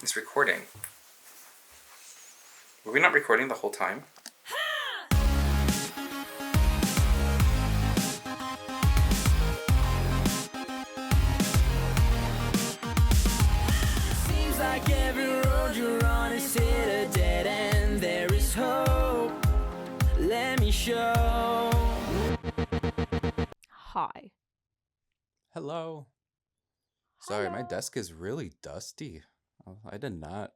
It's recording. Were we not recording the whole time? Seems like every road you're on is hit a dead end. There is hope. Let me show. Hi. Hello. Sorry, my Hello. desk is really dusty. I did not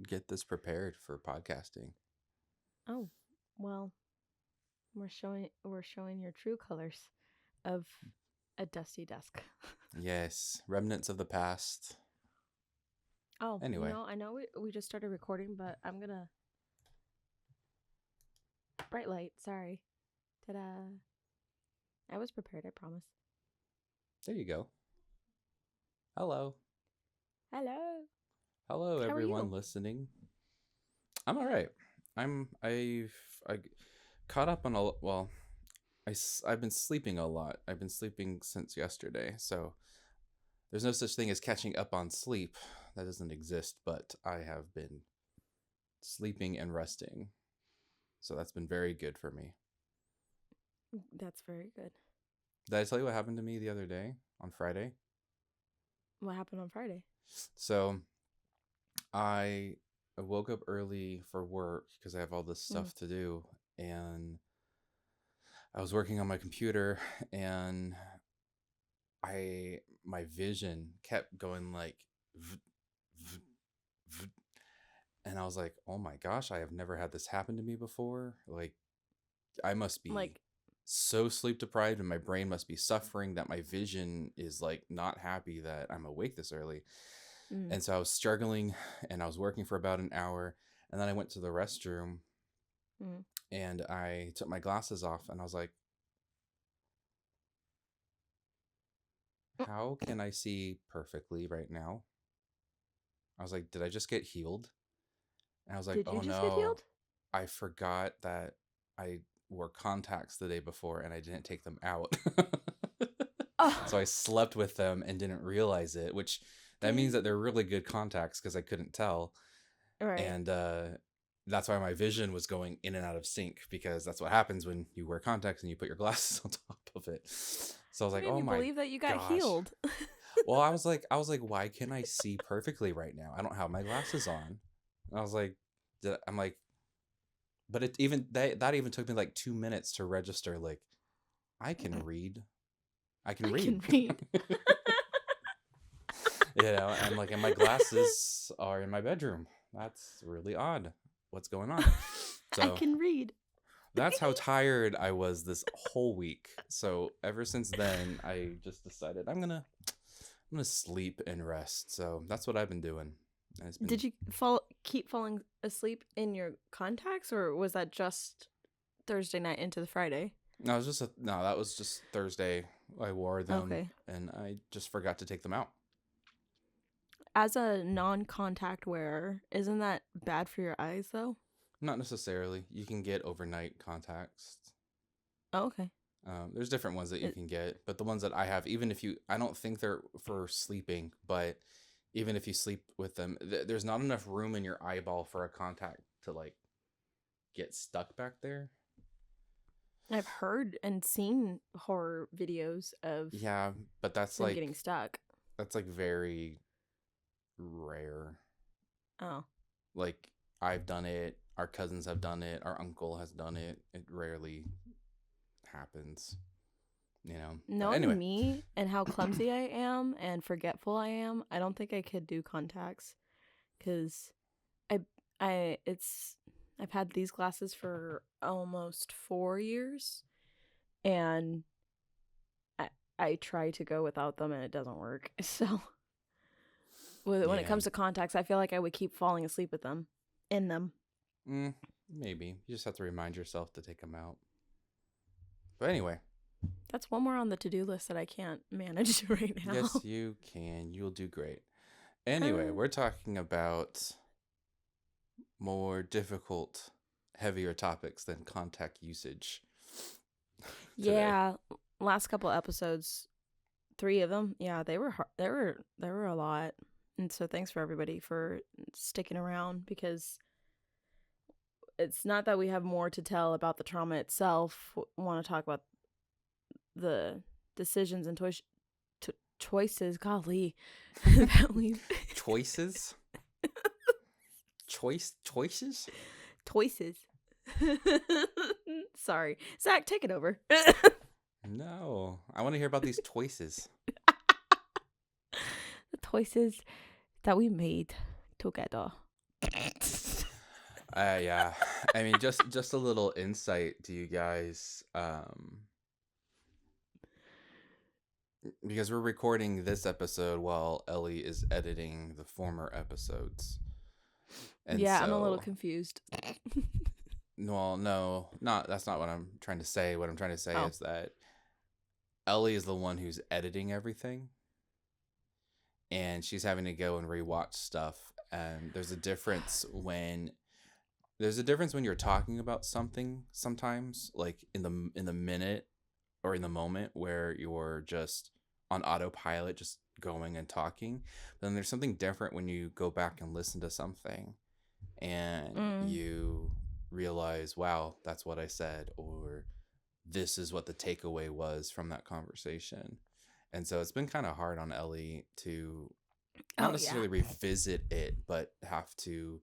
get this prepared for podcasting. Oh, well, we're showing your true colors of a dusty desk. Yes, remnants of the past. Oh, Anyway. I know we just started recording, but I'm gonna bright light. Sorry. Ta-da! I was prepared. I promise. There you go. Hello. Hello. Hello, How are everyone you? listening. I'm all right. I caught up on I've been sleeping a lot. I've been sleeping since yesterday, so there's no such thing as catching up on sleep. That doesn't exist, but I have been sleeping and resting. So that's been very good for me. That's very good. Did I tell you what happened to me the other day on Friday? What happened on Friday? So I woke up early for work because I have all this stuff to do, and I was working on my computer, and my vision kept going like v, v, v, and I was like, "Oh my gosh, I have never had this happen to me before. Like I must be Like, so sleep deprived, and my brain must be suffering that my vision is like not happy that I'm awake this early." And so I was struggling, and I was working for about an hour, and then I went to the restroom and I took my glasses off, and I was like, how can I see perfectly right now? I was like, did I just get healed? And I was like, did oh you just get no, healed? I forgot that I wore contacts the day before and I didn't take them out. Oh. So I slept with them and didn't realize it, which that means that they're really good contacts because I couldn't tell. Right. And that's why my vision was going in and out of sync, because that's what happens when you wear contacts and you put your glasses on top of it. So I was like, oh my believe that you got gosh. healed. Well, I was like, why can't I see perfectly right now? I don't have my glasses on. And I was like, but it even that even took me like 2 minutes to register. Like, I can read. I can read. And like, and my glasses are in my bedroom. That's really odd. What's going on? So I can read. that's how tired I was this whole week. So ever since then, I just decided I'm gonna sleep and rest. So that's what I've been doing. Did you keep falling asleep in your contacts, or was that just Thursday night into the Friday? No, that was just Thursday. I wore them, Okay. and I just forgot to take them out. As a non-contact wearer, isn't that bad for your eyes, though? Not necessarily. You can get overnight contacts. Oh, okay. There's different ones that you can get, but the ones that I have, I don't think they're for sleeping, but even if you sleep with them, there's not enough room in your eyeball for a contact to like get stuck back there. I've heard and seen horror videos of but that's them like getting stuck. That's like very rare. Oh. Like, I've done it, our cousins have done it, our uncle has done it. It rarely happens, Knowing me and how clumsy I am and forgetful I am, I don't think I could do contacts, because I've had these glasses for almost 4 years, and I try to go without them and it doesn't work. So when it comes to contacts, I feel like I would keep falling asleep with them in them. Maybe you just have to remind yourself to take them out. But anyway, that's one more on the to-do list that I can't manage right now. Yes, you can. You'll do great. Anyway, we're talking about more difficult, heavier topics than contact usage. Yeah, last couple episodes, 3 of them, yeah, they were hard. They were a lot. And so thanks for everybody for sticking around, because it's not that we have more to tell about the trauma itself. We want to talk about the decisions and choices, golly, that we've choices. Choices. Sorry, Zach, take it over. No, I want to hear about these choices. The choices that we made together. Yeah. I mean, just a little insight to you guys. Because we're recording this episode while Ellie is editing the former episodes. And yeah, I'm a little confused. Well, no, that's not what I'm trying to say. What I'm trying to say is that Ellie is the one who's editing everything. And she's having to go and rewatch stuff. And there's a difference when you're talking about something sometimes, like in the minute or in the moment where you're just on autopilot, just going and talking. But then there's something different when you go back and listen to something and you realize, wow, that's what I said, or this is what the takeaway was from that conversation. And so it's been kind of hard on Ellie to not necessarily revisit it, but have to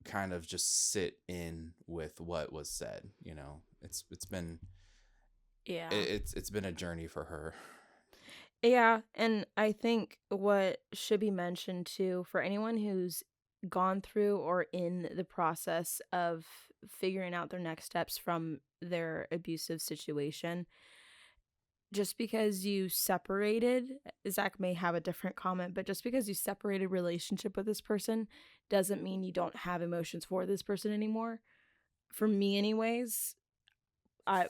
kind of just sit in with what was said. You know, it's been it's been a journey for her. Yeah, and I think what should be mentioned too, for anyone who's gone through or in the process of figuring out their next steps from their abusive situation, just because you separated, Zach may have a different comment, but just because you separated relationship with this person doesn't mean you don't have emotions for this person anymore. For me anyways,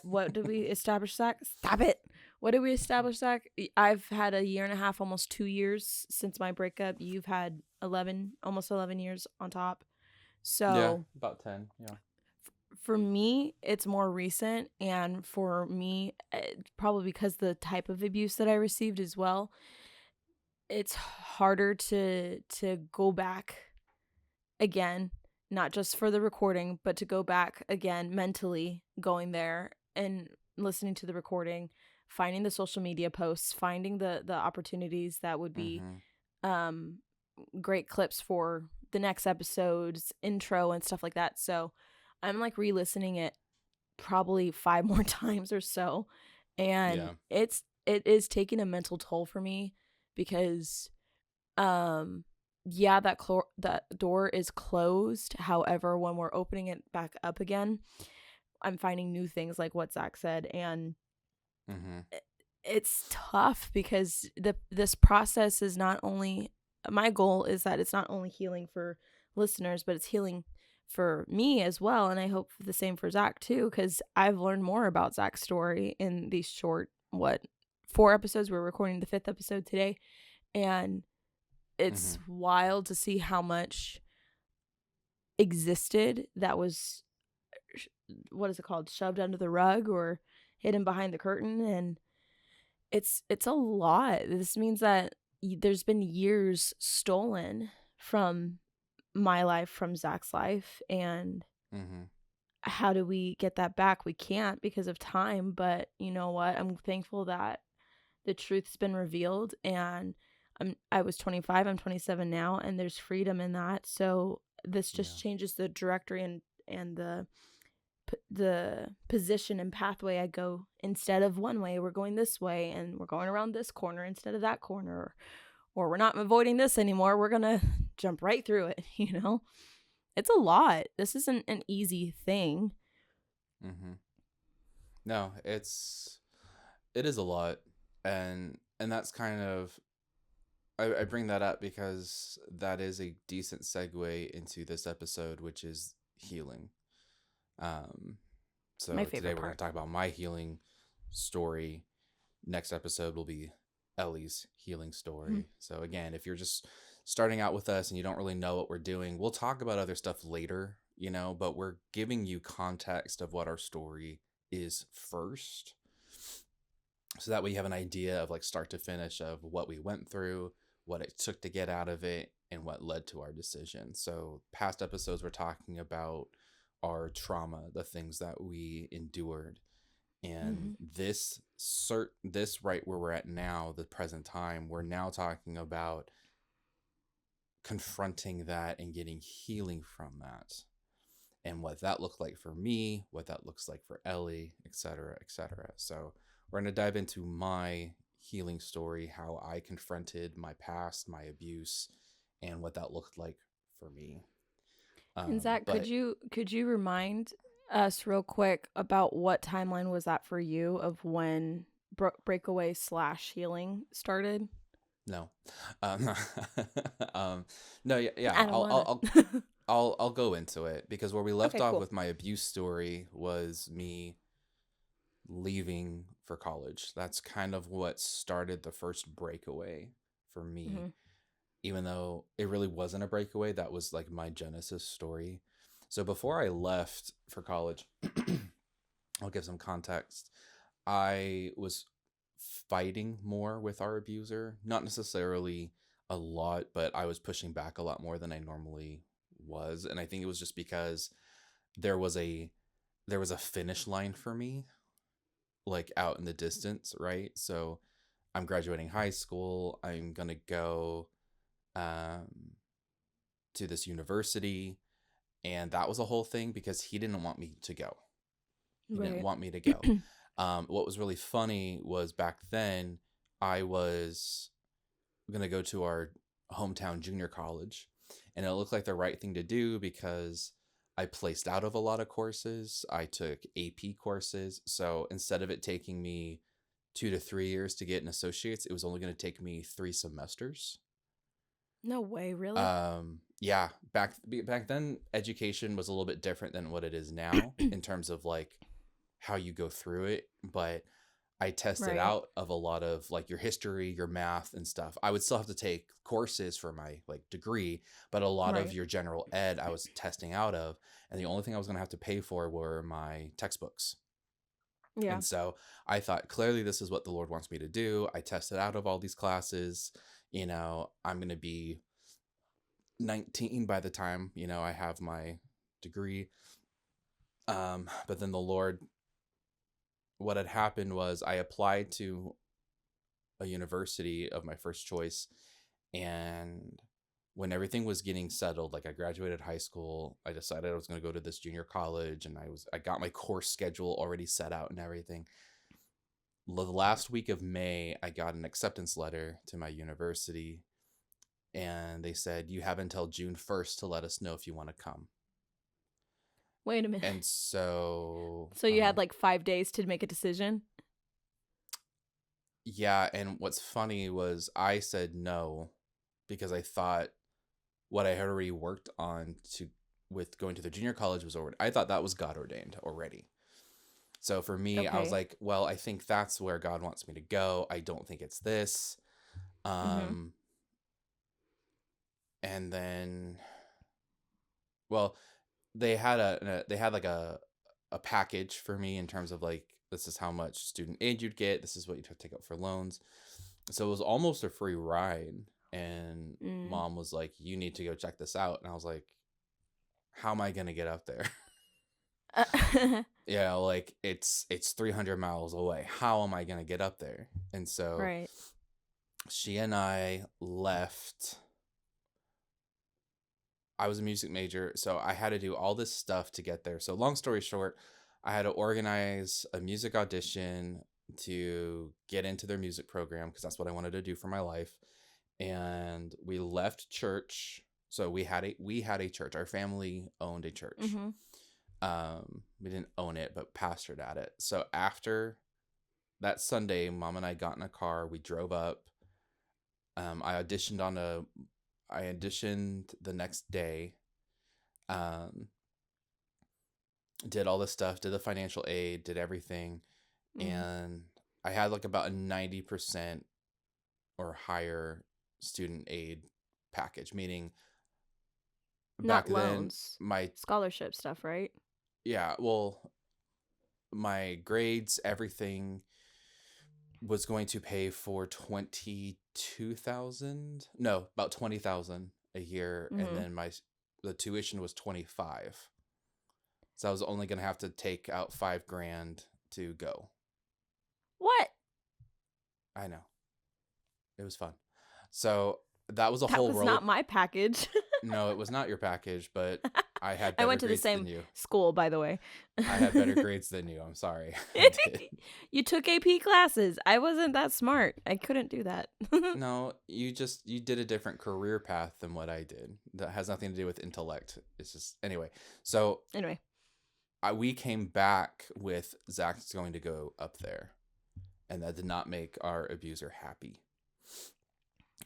what did we establish, Zach? Stop it. What did we establish, Zach? I've had 1.5 years, almost 2 years since my breakup. You've had almost 11 years on top. So yeah, about 10. Yeah. For me, it's more recent, and for me, probably because the type of abuse that I received as well, it's harder to go back again, not just for the recording, but to go back again mentally, going there and listening to the recording, finding the social media posts, finding the opportunities that would be great clips for the next episode's intro and stuff like that. So I'm like re-listening it probably 5 more times or so, and it is taking a mental toll for me, because that door is closed. However, when we're opening it back up again, I'm finding new things, like what Zach said, and it's tough because this process is not only, my goal is that it's not only healing for listeners, but it's healing for me as well, and I hope the same for Zach too, because I've learned more about Zach's story in these short 4 episodes. We're recording the 5th episode today, and it's wild to see how much existed that was, what is it called, shoved under the rug or hidden behind the curtain. And it's a lot. This means that there's been years stolen from my life, from Zach's life, and how do we get that back? We can't, because of time. But you know what, I'm thankful that the truth's been revealed, and I was 25, I'm 27 now, and there's freedom in that. So this just changes the directory and the position and pathway I go. Instead of one way, we're going this way, and we're going around this corner instead of that corner, or we're not avoiding this anymore, we're gonna jump right through it. It's a lot. This isn't an easy thing. No, it is a lot, and that's kind of, I bring that up because that is a decent segue into this episode, which is healing. So today we're going to talk about my healing story. Next episode will be Ellie's healing story. So again, if you're just starting out with us and you don't really know what we're doing, we'll talk about other stuff later, but we're giving you context of what our story is first. So that way you have an idea of, like, start to finish of what we went through, what it took to get out of it, and what led to our decision. So past episodes, we're talking about our trauma, the things that we endured. And this right where we're at now, the present time, we're now talking about confronting that and getting healing from that, and what that looked like for me, what that looks like for Ellie, etc., etc. So we're going to dive into my healing story, how I confronted my past, my abuse, and what that looked like for me. And Zach, could you remind us real quick about what timeline was that for you of when breakaway / healing started? No, no, yeah. I'll go into it, because where we left off with my abuse story was me leaving for college. That's kind of what started the first breakaway for me. Even though it really wasn't a breakaway, that was like my genesis story. So before I left for college, I'll give some context. I was fighting more with our abuser, not necessarily a lot, but I was pushing back a lot more than I normally was. And I think it was just because there was a finish line for me, like out in the distance, right? So I'm graduating high school. I'm gonna go to this university, and that was a whole thing because he didn't want me to go. He didn't want me to go. What was really funny was back then I was gonna go to our hometown junior college, and it looked like the right thing to do because I placed out of a lot of courses. I took AP courses, so instead of it taking me 2 to 3 years to get an associate's, it was only going to take me 3 semesters. No way, really? Yeah, back then education was a little bit different than what it is now in terms of like how you go through it, but I tested out of a lot of like your history, your math and stuff. I would still have to take courses for my like degree, but a lot of your general ed I was testing out of, and the only thing I was going to have to pay for were my textbooks. Yeah. And so I thought, clearly this is what the Lord wants me to do. I tested out of all these classes. You know, I'm going to be 19 by the time, you know, I have my degree. But then the Lord, what had happened was I applied to a university of my first choice, and when everything was getting settled, like I graduated high school, I decided I was going to go to this junior college, and I got my course schedule already set out and everything. The last week of May, I got an acceptance letter to my university, and they said, you have until June 1st to let us know if you want to come. Wait a minute. And so you had like 5 days to make a decision? Yeah, and what's funny was I said no because I thought what I had already worked on with going to the junior college was already, I thought that was God ordained already. So for me, I was like, well, I think that's where God wants me to go. I don't think it's this. And then, well, they had like a package for me in terms of like, this is how much student aid you'd get. This is what you'd have to take out for loans. So it was almost a free ride. And Mom was like, you need to go check this out. And I was like, how am I going to get up there? Yeah, like it's 300 miles away. How am I going to get up there? And so she and I left. I was a music major, so I had to do all this stuff to get there. So long story short, I had to organize a music audition to get into their music program because that's what I wanted to do for my life. And we left church. So we had a church. Our family owned a church. We didn't own it, but pastored at it. So after that Sunday, Mom and I got in a car. We drove up. I auditioned the next day. Did all this stuff, did the financial aid, did everything. And I had like about a 90% or higher student aid package, meaning back then my scholarship stuff, right? Yeah, well, my grades, everything, was going to pay for 22,000. No, about 20,000 a year, and then the tuition was 25. So I was only gonna have to take out $5,000 to go. What? I know. It was fun. So that was a That whole was roller. not my package. No, it was not your package, but I had I better went to the grades than same you. school, by the way. I had better grades than you. I'm sorry. I did. You took AP classes. I wasn't that smart. I couldn't do that. No, you did a different career path than what I did. That has nothing to do with intellect. It's just anyway. So Anyway, we came back with Zach's going to go up there, and that did not make our abuser happy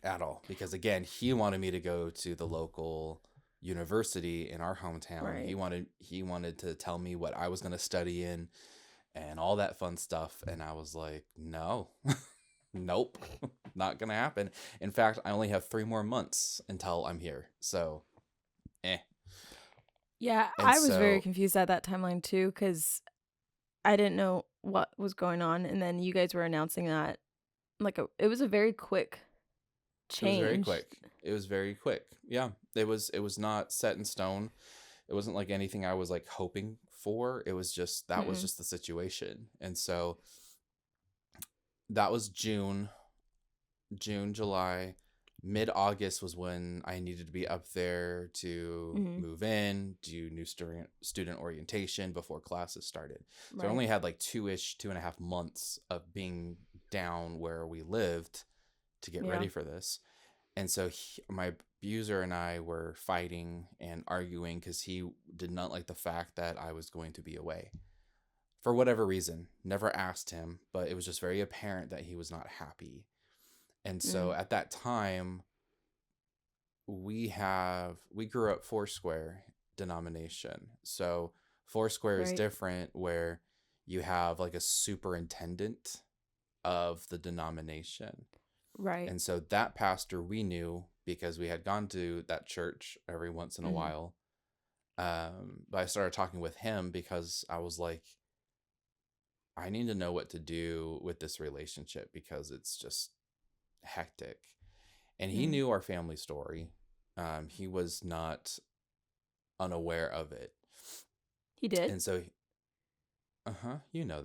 at all, because again, he wanted me to go to the local university in our hometown. Right. He wanted to tell me what I was going to study in and all that fun stuff, and I was like, no. Nope. Not going to happen. In fact, I only have 3 more months until I'm here. So, yeah, And I was very so- confused at that timeline too, because I didn't know what was going on, and then you guys were announcing that it was a very quick change. It was very quick. It was very quick. Yeah. It was not set in stone. It wasn't like anything I was like hoping for. It was just that was just the situation. And so that was June, July. Mid-August was when I needed to be up there to move in, do new student orientation before classes started. So I Right. only had like 2.5 months of being down where we lived to get ready for this. And so my abuser and I were fighting and arguing because he did not like the fact that I was going to be away. For whatever reason, never asked him, but it was just very apparent that he was not happy. And so at that time, we grew up Foursquare denomination. So Foursquare is Right. different, where you have like a superintendent of the denomination. Right. And so that pastor we knew because we had gone to that church every once in a while. But I started talking with him because I was like, I need to know what to do with this relationship because it's just hectic. And he knew our family story. He was not unaware of it. He did. And so, you know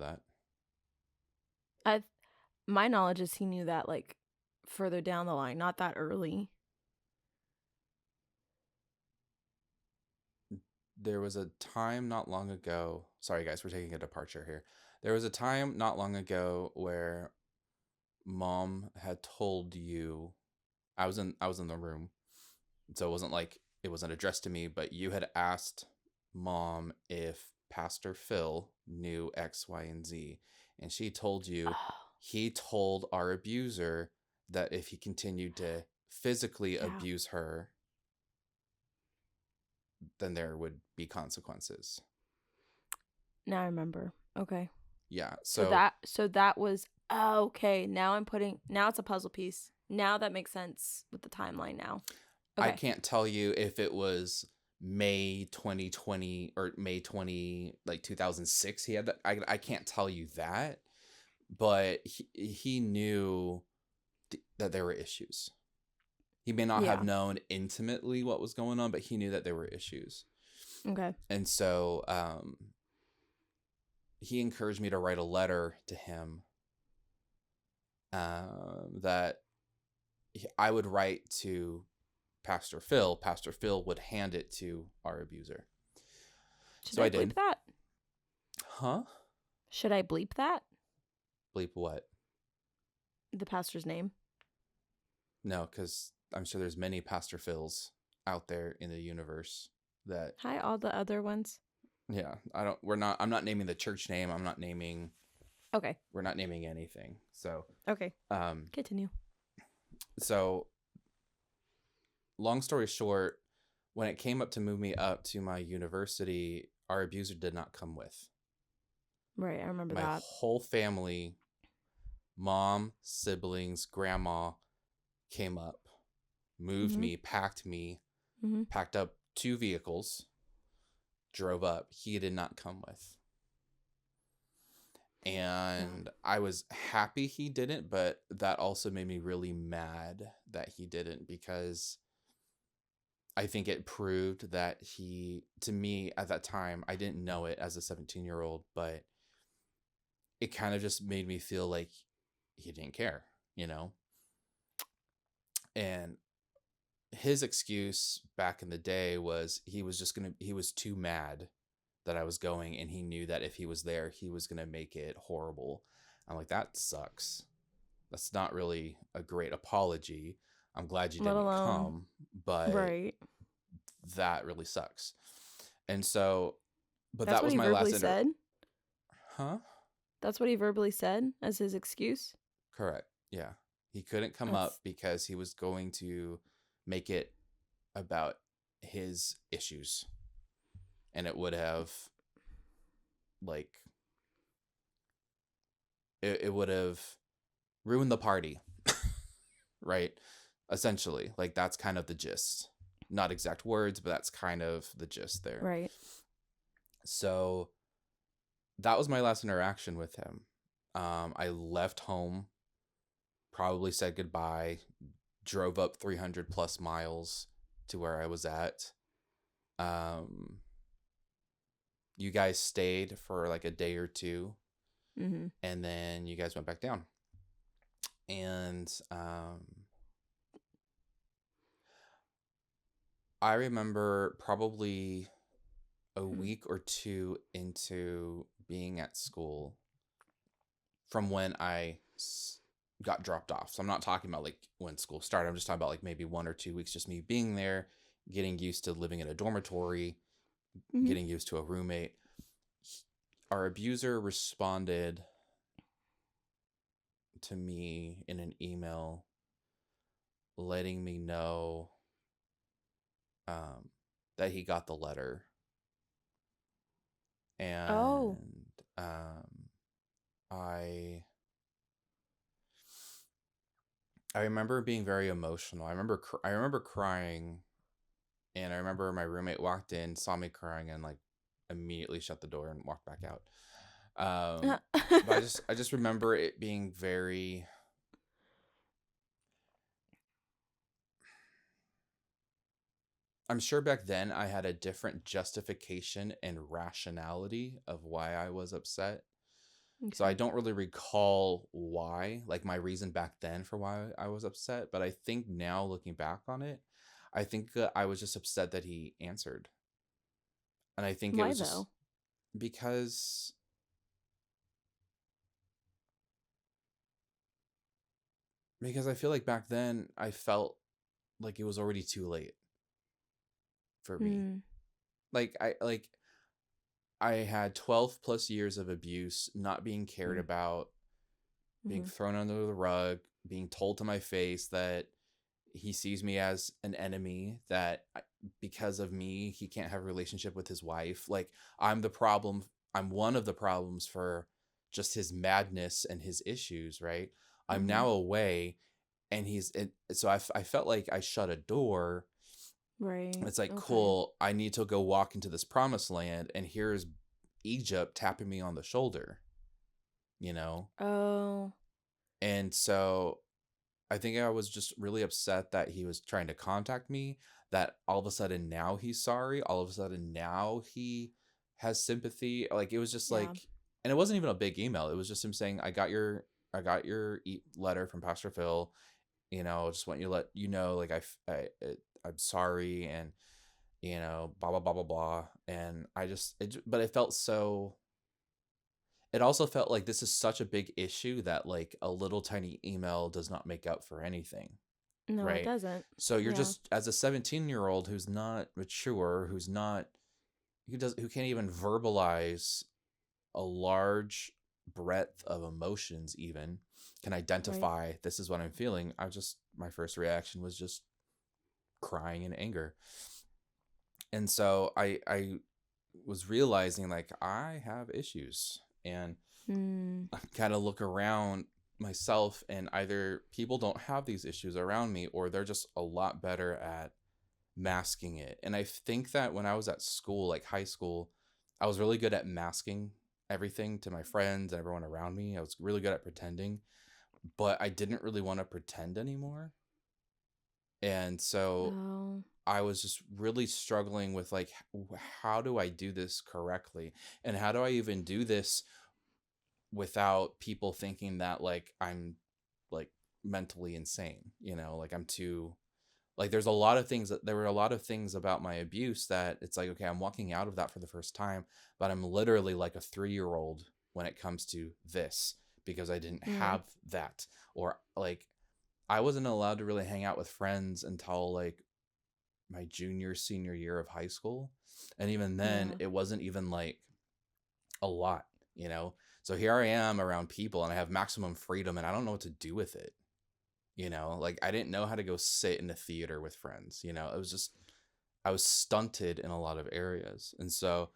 that. My knowledge is he knew that like further down the line, not that early. There was a time not long ago. Sorry, guys, we're taking a departure here. There was a time not long ago where Mom had told you, I was in the room, so it wasn't like it wasn't addressed to me, but you had asked Mom if Pastor Phil knew X, Y, and Z, and she told you he told our abuser that if he continued to physically abuse her, then there would be consequences. Now I remember. Okay. Yeah. So that was okay. Now it's a puzzle piece. Now that makes sense with the timeline now. Okay. I can't tell you if it was May 2020 or May 2006 he had that. I can't tell you that, but he knew that there were issues. He may not have known intimately what was going on, but he knew that there were issues. Okay. And so he encouraged me to write a letter to him that I would write to Pastor Phil. Pastor Phil would hand it to our abuser. Should So I I did. bleep that? Huh? Should I bleep that? Bleep what? The pastor's name? No, because I'm sure there's many Pastor Phils out there in the universe that. Hi, all the other ones. Yeah, I'm not naming the church name. I'm not naming. Okay. We're not naming anything. So. Okay. Continue. So. Long story short, when it came up to move me up to my university, our abuser did not come with. Right, I remember My that. whole family, mom, siblings, grandma, came up, moved me, packed up 2 vehicles, drove up. He did not come with. And I was happy he didn't, but that also made me really mad that he didn't, because I think it proved that to me at that time, I didn't know it as a 17-year-old, but it kind of just made me feel like he didn't care, you know? And his excuse back in the day was he was too mad that I was going, and he knew that if he was there, he was going to make it horrible. I'm like, that sucks. That's not really a great apology. I'm glad you didn't come, but that really sucks. And so, but that was my last said? Huh? That's what he verbally said as his excuse? Correct. Yeah. He couldn't come up because he was going to make it about his issues. And it would have, like, it would have ruined the party. Right? Essentially. Like, that's kind of the gist. Not exact words, but that's kind of the gist there. Right. So that was my last interaction with him. I left home, probably said goodbye, drove up 300 plus miles to where I was at. You guys stayed for like a day or two, and then you guys went back down. And I remember probably a week or two into being at school from when I got dropped off. So I'm not talking about like when school started. I'm just talking about like maybe 1 or 2 weeks, just me being there, getting used to living in a dormitory, getting used to a roommate. Our abuser responded to me in an email letting me know that he got the letter. And I remember being very emotional. I remember crying, and I remember my roommate walked in, saw me crying, and like immediately shut the door and walked back out. But I just remember it being very. I'm sure back then I had a different justification and rationality of why I was upset. Okay. So I don't really recall why, like my reason back then for why I was upset. But I think now looking back on it, I think that I was just upset that he answered. And I think it was just because I feel like back then I felt like it was already too late for me. Like I had 12 plus years of abuse, not being cared about, being thrown under the rug, being told to my face that he sees me as an enemy, that because of me, he can't have a relationship with his wife. Like I'm the problem. I'm one of the problems for just his madness and his issues. Right. I'm now away, and so I felt like I shut a door. Right. It's like, cool, I need to go walk into this promised land, and here's Egypt tapping me on the shoulder, you know? Oh. And so I think I was just really upset that he was trying to contact me, that all of a sudden now he's sorry. All of a sudden now he has sympathy. Like it was just like, and it wasn't even a big email. It was just him saying, I got your letter from Pastor Phil, you know, just want you to let you know, like I'm sorry, and you know, blah blah blah blah blah. And but it felt so. It also felt like this is such a big issue that like a little tiny email does not make up for anything. No, right? It doesn't. So you're just, as a 17-year-old who's not mature, who can't even verbalize a large breadth of emotions, even can identify this is what I'm feeling. My first reaction was just crying in anger. And so I was realizing like I have issues, and I kind of look around myself, and either people don't have these issues around me, or they're just a lot better at masking it. And I think that when I was at school, like high school, I was really good at masking everything to my friends and everyone around me. I was really good at pretending, but I didn't really want to pretend anymore. And so Oh. I was just really struggling with like, how do I do this correctly? And how do I even do this without people thinking that like I'm like mentally insane, like I'm too, like there were a lot of things about my abuse that it's like, okay, I'm walking out of that for the first time, but I'm literally like a 3-year-old when it comes to this because I didn't have that. Or like I wasn't allowed to really hang out with friends until like my senior year of high school. And even then it wasn't even like a lot, So here I am around people and I have maximum freedom and I don't know what to do with it. Like I didn't know how to go sit in a theater with friends, it was just, I was stunted in a lot of areas. And so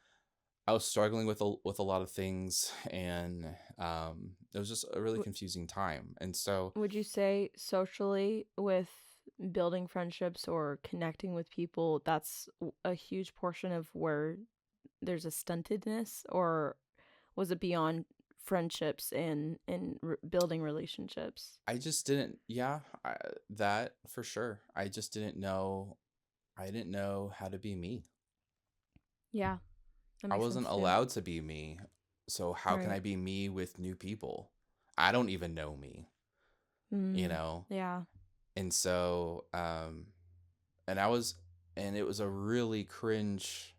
I was struggling with a lot of things, and it was just a really confusing time. And so would you say socially with building friendships or connecting with people, that's a huge portion of where there's a stuntedness, or was it beyond friendships and building relationships? I just didn't, that for sure. I just didn't know, how to be me. Yeah. I wasn't allowed to be me. So how can I be me with new people? I don't even know me, Yeah. And so, and it was a really cringe,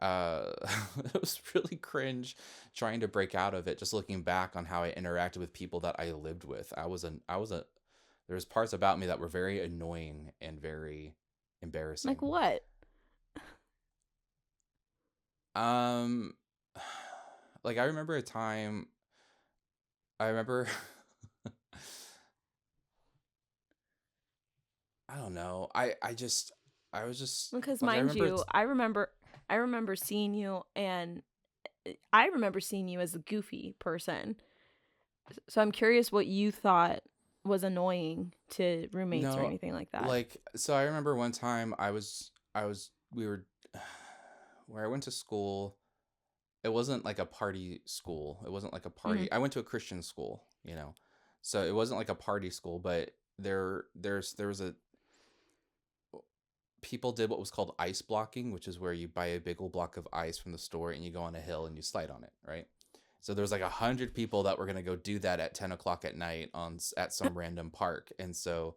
it was really cringe trying to break out of it, just looking back on how I interacted with people that I lived with. There was parts about me that were very annoying and very embarrassing. Like what? Like I remember a time, I don't know. I was just, Because like, mind you, I remember seeing you, and I remember seeing you as a goofy person. So I'm curious what you thought was annoying to roommates or anything like that. Like, so I remember one time we were, where I went to school. It wasn't like a party school. It wasn't like a party. I went to a Christian school, so it wasn't like a party school, but there was people did what was called ice blocking, which is where you buy a big old block of ice from the store and you go on a hill and you slide on it, right? So there was like 100 people that were going to go do that at 10 o'clock at night at some random park. And so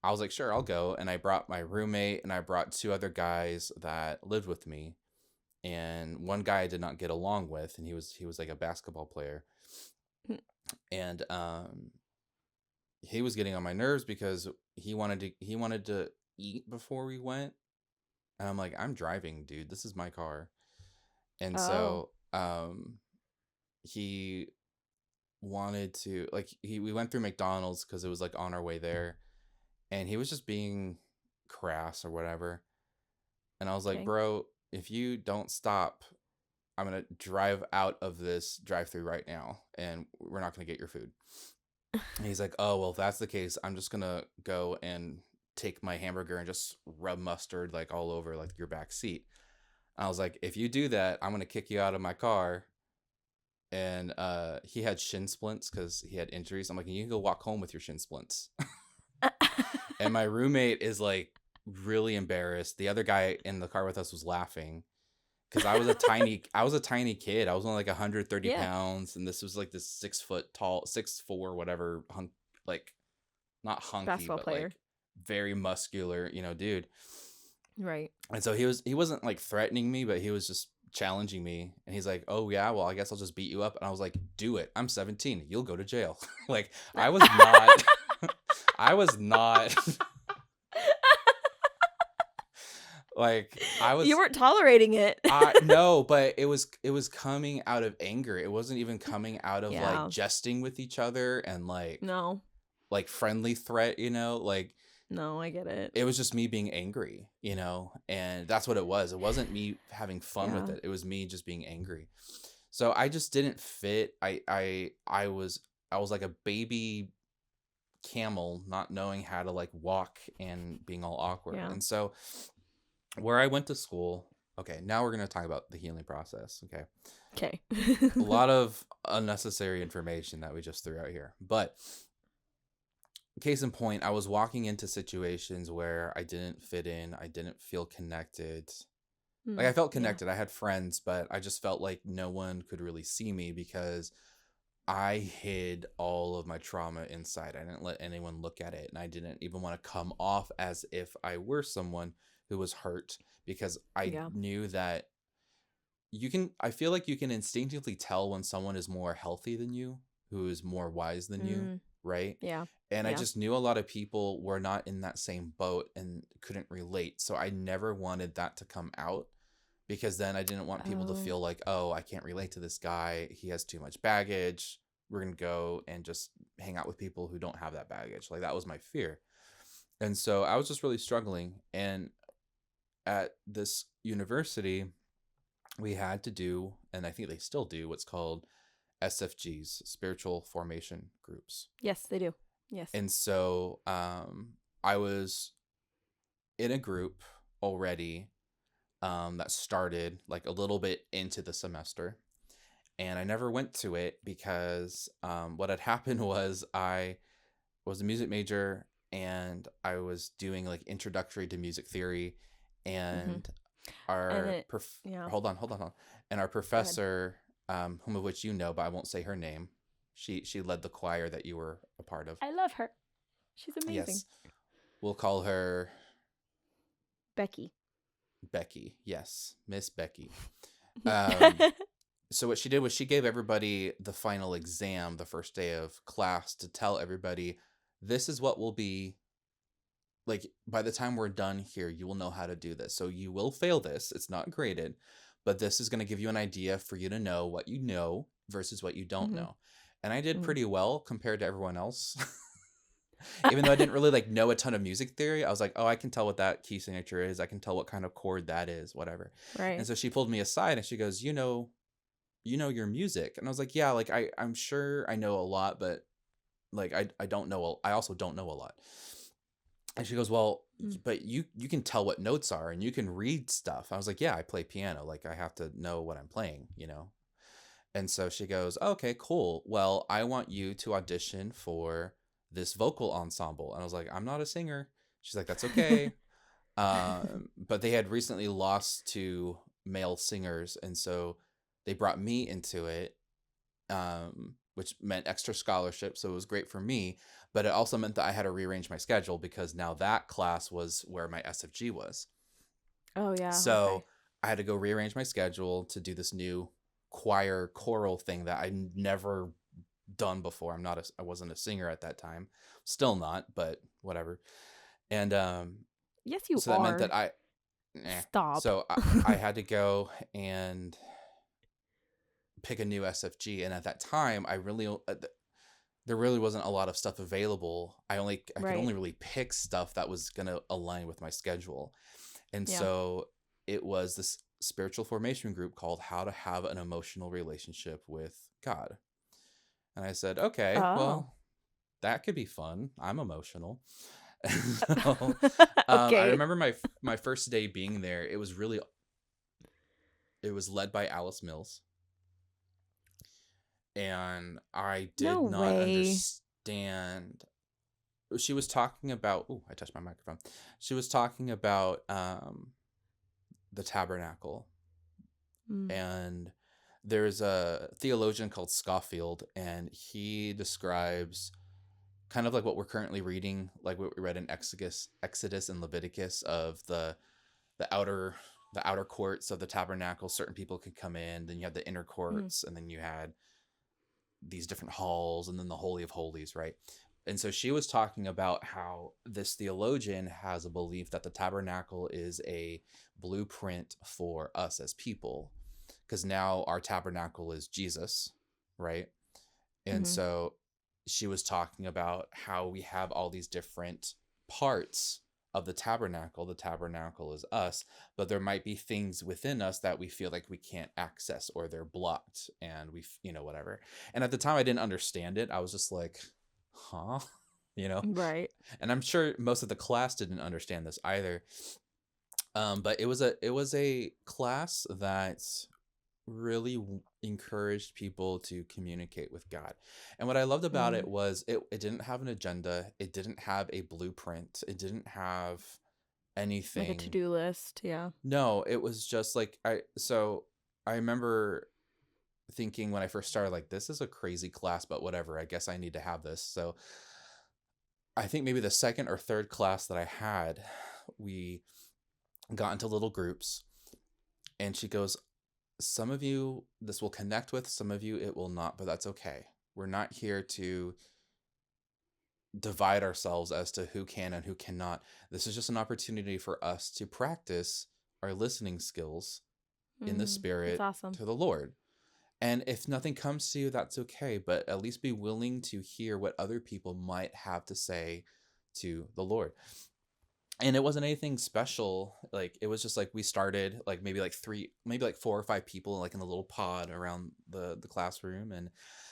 I was like, sure, I'll go. And I brought my roommate and I brought 2 other guys that lived with me. And one guy I did not get along with, and he was like a basketball player. And he was getting on my nerves because he wanted to eat before we went. And I'm like, I'm driving, dude. This is my car. And so he wanted to, like, we went through McDonald's because it was like on our way there, and he was just being crass or whatever. And I was like, bro, if you don't stop, I'm going to drive out of this drive-thru right now and we're not going to get your food. And he's like, oh, well, if that's the case, I'm just going to go and take my hamburger and just rub mustard like all over like your back seat. And I was like, if you do that, I'm going to kick you out of my car. And he had shin splints because he had injuries. I'm like, you can go walk home with your shin splints. And my roommate is like really embarrassed. The other guy in the car with us was laughing because I was a tiny kid. I was only like 130 pounds, and this was like this 6 foot tall, 6'4", whatever, like not hunky, basketball but player. like very muscular, dude. Right. And so he wasn't like threatening me, but he was just challenging me. And he's like, oh yeah, well, I guess I'll just beat you up. And I was like, do it. I'm 17. You'll go to jail. Like I was not like you weren't tolerating it. No, but it was coming out of anger. It wasn't even coming out of like jesting with each other and like like friendly threat, like no, I get it. It was just me being angry, and that's what it was. It wasn't me having fun with it. It was me just being angry. So I just didn't fit. I was like a baby camel, not knowing how to like walk and being all awkward. And so where I went to school, Okay, now we're going to talk about the healing process. Okay. A lot of unnecessary information that we just threw out here. But case in point, I was walking into situations where I didn't fit in. I didn't feel connected. Like I felt connected. I had friends, but I just felt like no one could really see me because I hid all of my trauma inside. I didn't let anyone look at it. And I didn't even want to come off as if I were someone who was hurt because I knew that I feel like you can instinctively tell when someone is more healthy than you, who is more wise than you, right? Yeah. And I just knew a lot of people were not in that same boat and couldn't relate. So I never wanted that to come out because then I didn't want people to feel like, oh, I can't relate to this guy. He has too much baggage. We're going to go and just hang out with people who don't have that baggage. Like that was my fear. And so I was just really struggling. And at this university, we had to do, and I think they still do, what's called SFGs, spiritual formation groups. Yes, they do. Yes. And so I was in a group already that started like a little bit into the semester. And I never went to it because what had happened was I was a music major and I was doing like introductory to music theory. And hold on. And our professor, whom of which you know, but I won't say her name, she led the choir that you were a part of. I love her. She's amazing. Yes. We'll call her Becky. Yes. Miss Becky. So what she did was she gave everybody the final exam the first day of class to tell everybody, this is what will be, like, by the time we're done here, you will know how to do this. So you will fail this. It's not graded, but this is going to give you an idea for you to know what you know versus what you don't know. And I did pretty well compared to everyone else. Even though I didn't really like know a ton of music theory, I was like, oh, I can tell what that key signature is. I can tell what kind of chord that is, whatever. Right. And so she pulled me aside and she goes, you know your music. And I was like, yeah, like I'm sure I know a lot, but like I don't know. I also don't know a lot. And she goes, well, but you can tell what notes are and you can read stuff. I was like, yeah, I play piano. Like I have to know what I'm playing, you know? And so she goes, okay, cool. Well, I want you to audition for this vocal ensemble. And I was like, I'm not a singer. She's like, that's okay. But they had recently lost to male singers. And so they brought me into it, which meant extra scholarship. So it was great for me. But it also meant that I had to rearrange my schedule because now that class was where my SFG was. Oh, yeah. So I had to go rearrange my schedule to do this new choral thing that I never done before. I wasn't a singer at that time. Still not, but whatever. And yes, you so are. that meant that Stop. So I had to go and pick a new SFG. And at that time, there really wasn't a lot of stuff available. I could only really pick stuff that was going to align with my schedule. And so it was this spiritual formation group called How to Have an Emotional Relationship with God. And I said, okay, well, that could be fun. I'm emotional. So, okay. I remember my first day being there. It was led by Alice Mills. And I did not understand. She was talking about, I touched my microphone. She was talking about the tabernacle. And there's a theologian called Scofield, and he describes kind of like what we're currently reading, like what we read in Exodus and Leviticus of the outer courts of the tabernacle. Certain people could come in. Then you had the inner courts, and then you had these different halls, and then the Holy of Holies, right? And so she was talking about how this theologian has a belief that the tabernacle is a blueprint for us as people, because now our tabernacle is Jesus, right? And so she was talking about how we have all these different parts of the tabernacle. The tabernacle is us, but there might be things within us that we feel like we can't access, or they're blocked, and whatever. And at the time I didn't understand it. I was just like, huh? Right. And I'm sure most of the class didn't understand this either. But it was a class that really encouraged people to communicate with God. And what I loved about it was it didn't have an agenda. It didn't have a blueprint. It didn't have anything. Like a to-do list, yeah. No, it was just like I remember thinking when I first started, like, this is a crazy class, but whatever, I guess I need to have this. So I think maybe the second or third class that I had, we got into little groups, and she goes, some of you this will connect with, some of you it will not, but that's okay. We're not here to divide ourselves as to who can and who cannot. This is just an opportunity for us to practice our listening skills in the spirit awesome. to the Lord. And if nothing comes to you, that's okay, but at least be willing to hear what other people might have to say to the Lord. And it wasn't anything special. Like, it was just like we started like maybe like 4 or 5 people like in a little pod around the classroom. And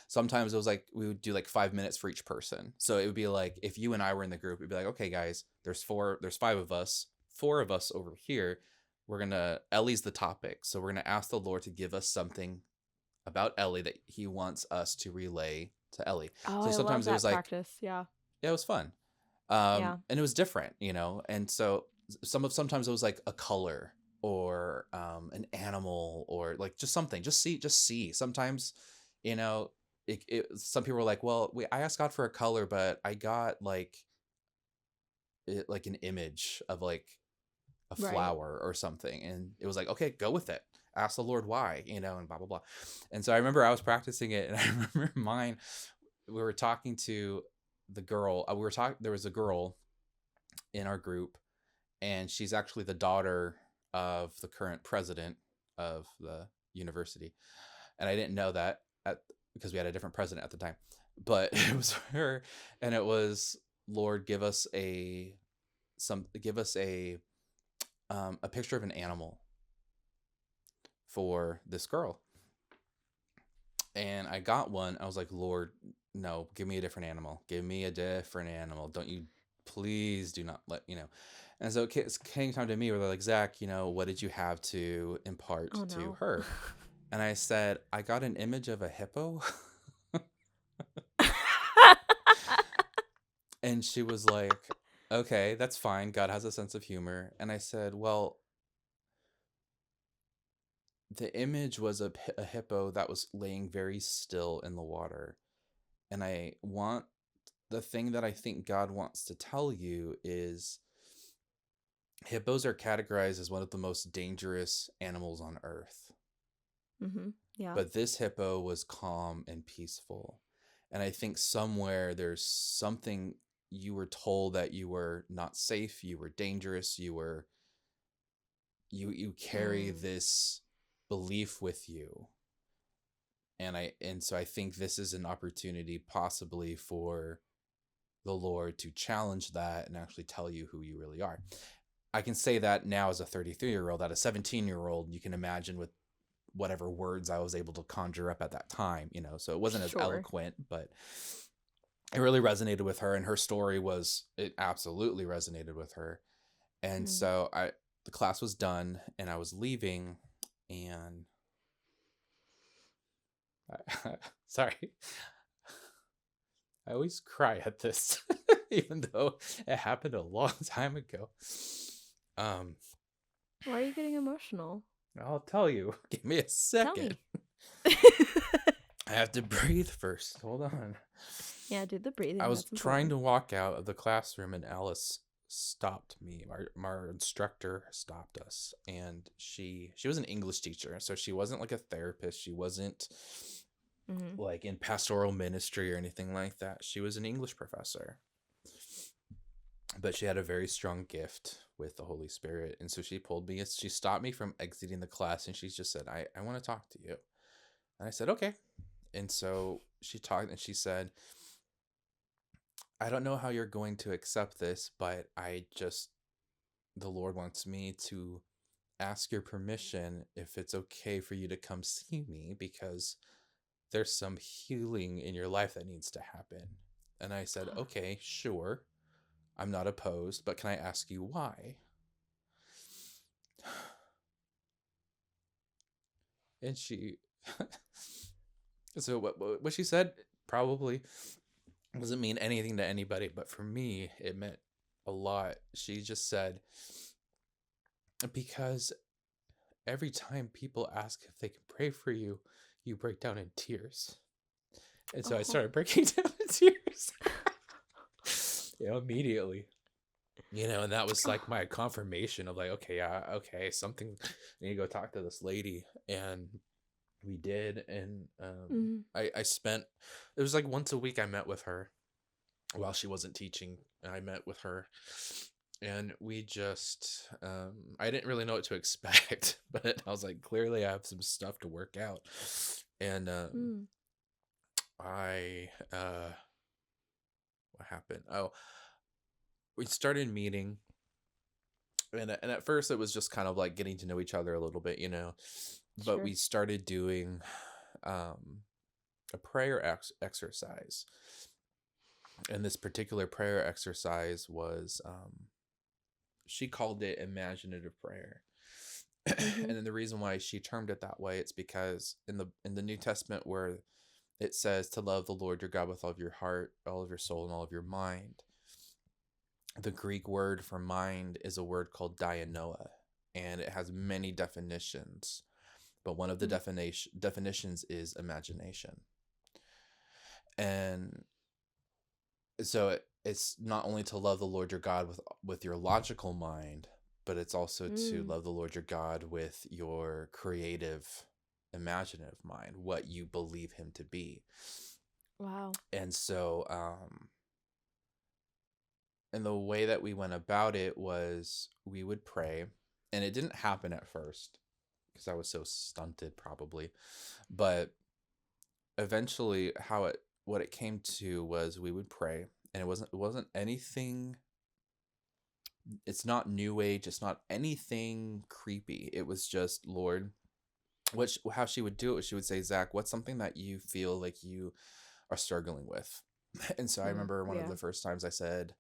sometimes it was like we would do like 5 minutes for each person. So it would be like if you and I were in the group, it'd be like, okay, guys, there's 5 of us, 4 of us over here. Ellie's the topic. So we're going to ask the Lord to give us something about Ellie that he wants us to relay to Ellie. Oh, so sometimes I love it was like practice. Yeah, it was fun. And it was different, and so sometimes it was like a color or an animal or like just something, just see. Sometimes, some people were like, well, I asked God for a color, but I got like an image of like a flower or something, and it was like, okay, go with it, ask the Lord why, and blah blah blah. And so I remember I was practicing it, and I remember we were talking to the girl. There was a girl in our group, and she's actually the daughter of the current president of the university, and I didn't know that because we had a different president at the time, but it was her, and it was, Lord, give us a picture of an animal for this girl. And I got one. I was like, Lord, no, give me a different animal. Give me a different animal. Don't you, please do not let, And so it came time to me where they're like, Zach, what did you have to impart to her? And I said, I got an image of a hippo. And she was like, okay, that's fine. God has a sense of humor. And I said, well, the image was a hippo that was laying very still in the water. And the thing that I think God wants to tell you is hippos are categorized as one of the most dangerous animals on earth. Mm-hmm. Yeah. But this hippo was calm and peaceful. And I think somewhere there's something, you were told that you were not safe, you were dangerous, you carry this belief with you. And so I think this is an opportunity possibly for the Lord to challenge that and actually tell you who you really are. I can say that now as a 33-year-old. At a 17-year-old, you can imagine with whatever words I was able to conjure up at that time, so it wasn't as eloquent, but it really resonated with her, and her story it absolutely resonated with her. And so the class was done and I was leaving, and sorry, I always cry at this, even though it happened a long time ago. Why are you getting emotional? I'll tell you. Give me a second. Tell me. I have to breathe first. Hold on. Yeah, do the breathing. I was trying to walk out of the classroom, and Alice stopped me. Our instructor stopped us, and she was an English teacher, so she wasn't like a therapist. She wasn't like in pastoral ministry or anything like that. She was an English professor, but she had a very strong gift with the Holy Spirit. And so she stopped me from exiting the class, and she just said, I want to talk to you. And I said, okay. And so she talked, and she said, I don't know how you're going to accept this, but the Lord wants me to ask your permission if it's okay for you to come see me, because there's some healing in your life that needs to happen. And I said, okay, sure. I'm not opposed, but can I ask you why? And she, so what she said probably doesn't mean anything to anybody, but for me, it meant a lot. She just said, because every time people ask if they can pray for you, you break down in tears. And so I started breaking down in tears. Immediately. And that was like my confirmation of like, okay, something, I need to go talk to this lady. And we did. And I spent, it was like once a week I met with her while she wasn't teaching. I met with her. And we just, I didn't really know what to expect, but I was like, clearly I have some stuff to work out. And what happened? We started meeting. And at first it was just kind of like getting to know each other a little bit, but we started doing a prayer exercise. And this particular prayer exercise was, she called it imaginative prayer. And then the reason why she termed it that way, it's because in the New Testament where it says to love the Lord your God with all of your heart, all of your soul, and all of your mind, the Greek word for mind is a word called dianoia, and it has many definitions, but one of the definitions is imagination. And so it's not only to love the Lord your God with your logical mind, but it's also to love the Lord your God with your creative, imaginative mind, what you believe him to be. Wow. And so, and the way that we went about it was we would pray, and it didn't happen at first because I was so stunted probably, but eventually what it came to was we would pray, and it wasn't anything. It's not new age. It's not anything creepy. It was just, Lord, how she would do it was she would say, Zach, what's something that you feel like you are struggling with? And so I remember one of the first times I said,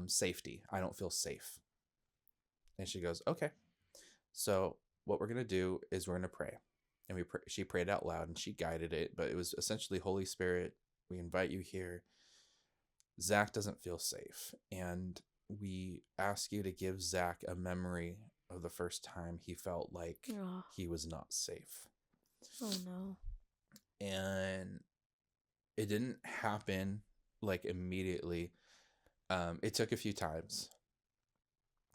safety. I don't feel safe. And she goes, okay. So what we're going to do is we're going to pray. And she prayed out loud and she guided it, but it was essentially, Holy Spirit, we invite you here. Zach doesn't feel safe. And we ask you to give Zach a memory of the first time he felt like he was not safe. Oh no. And it didn't happen like immediately. It took a few times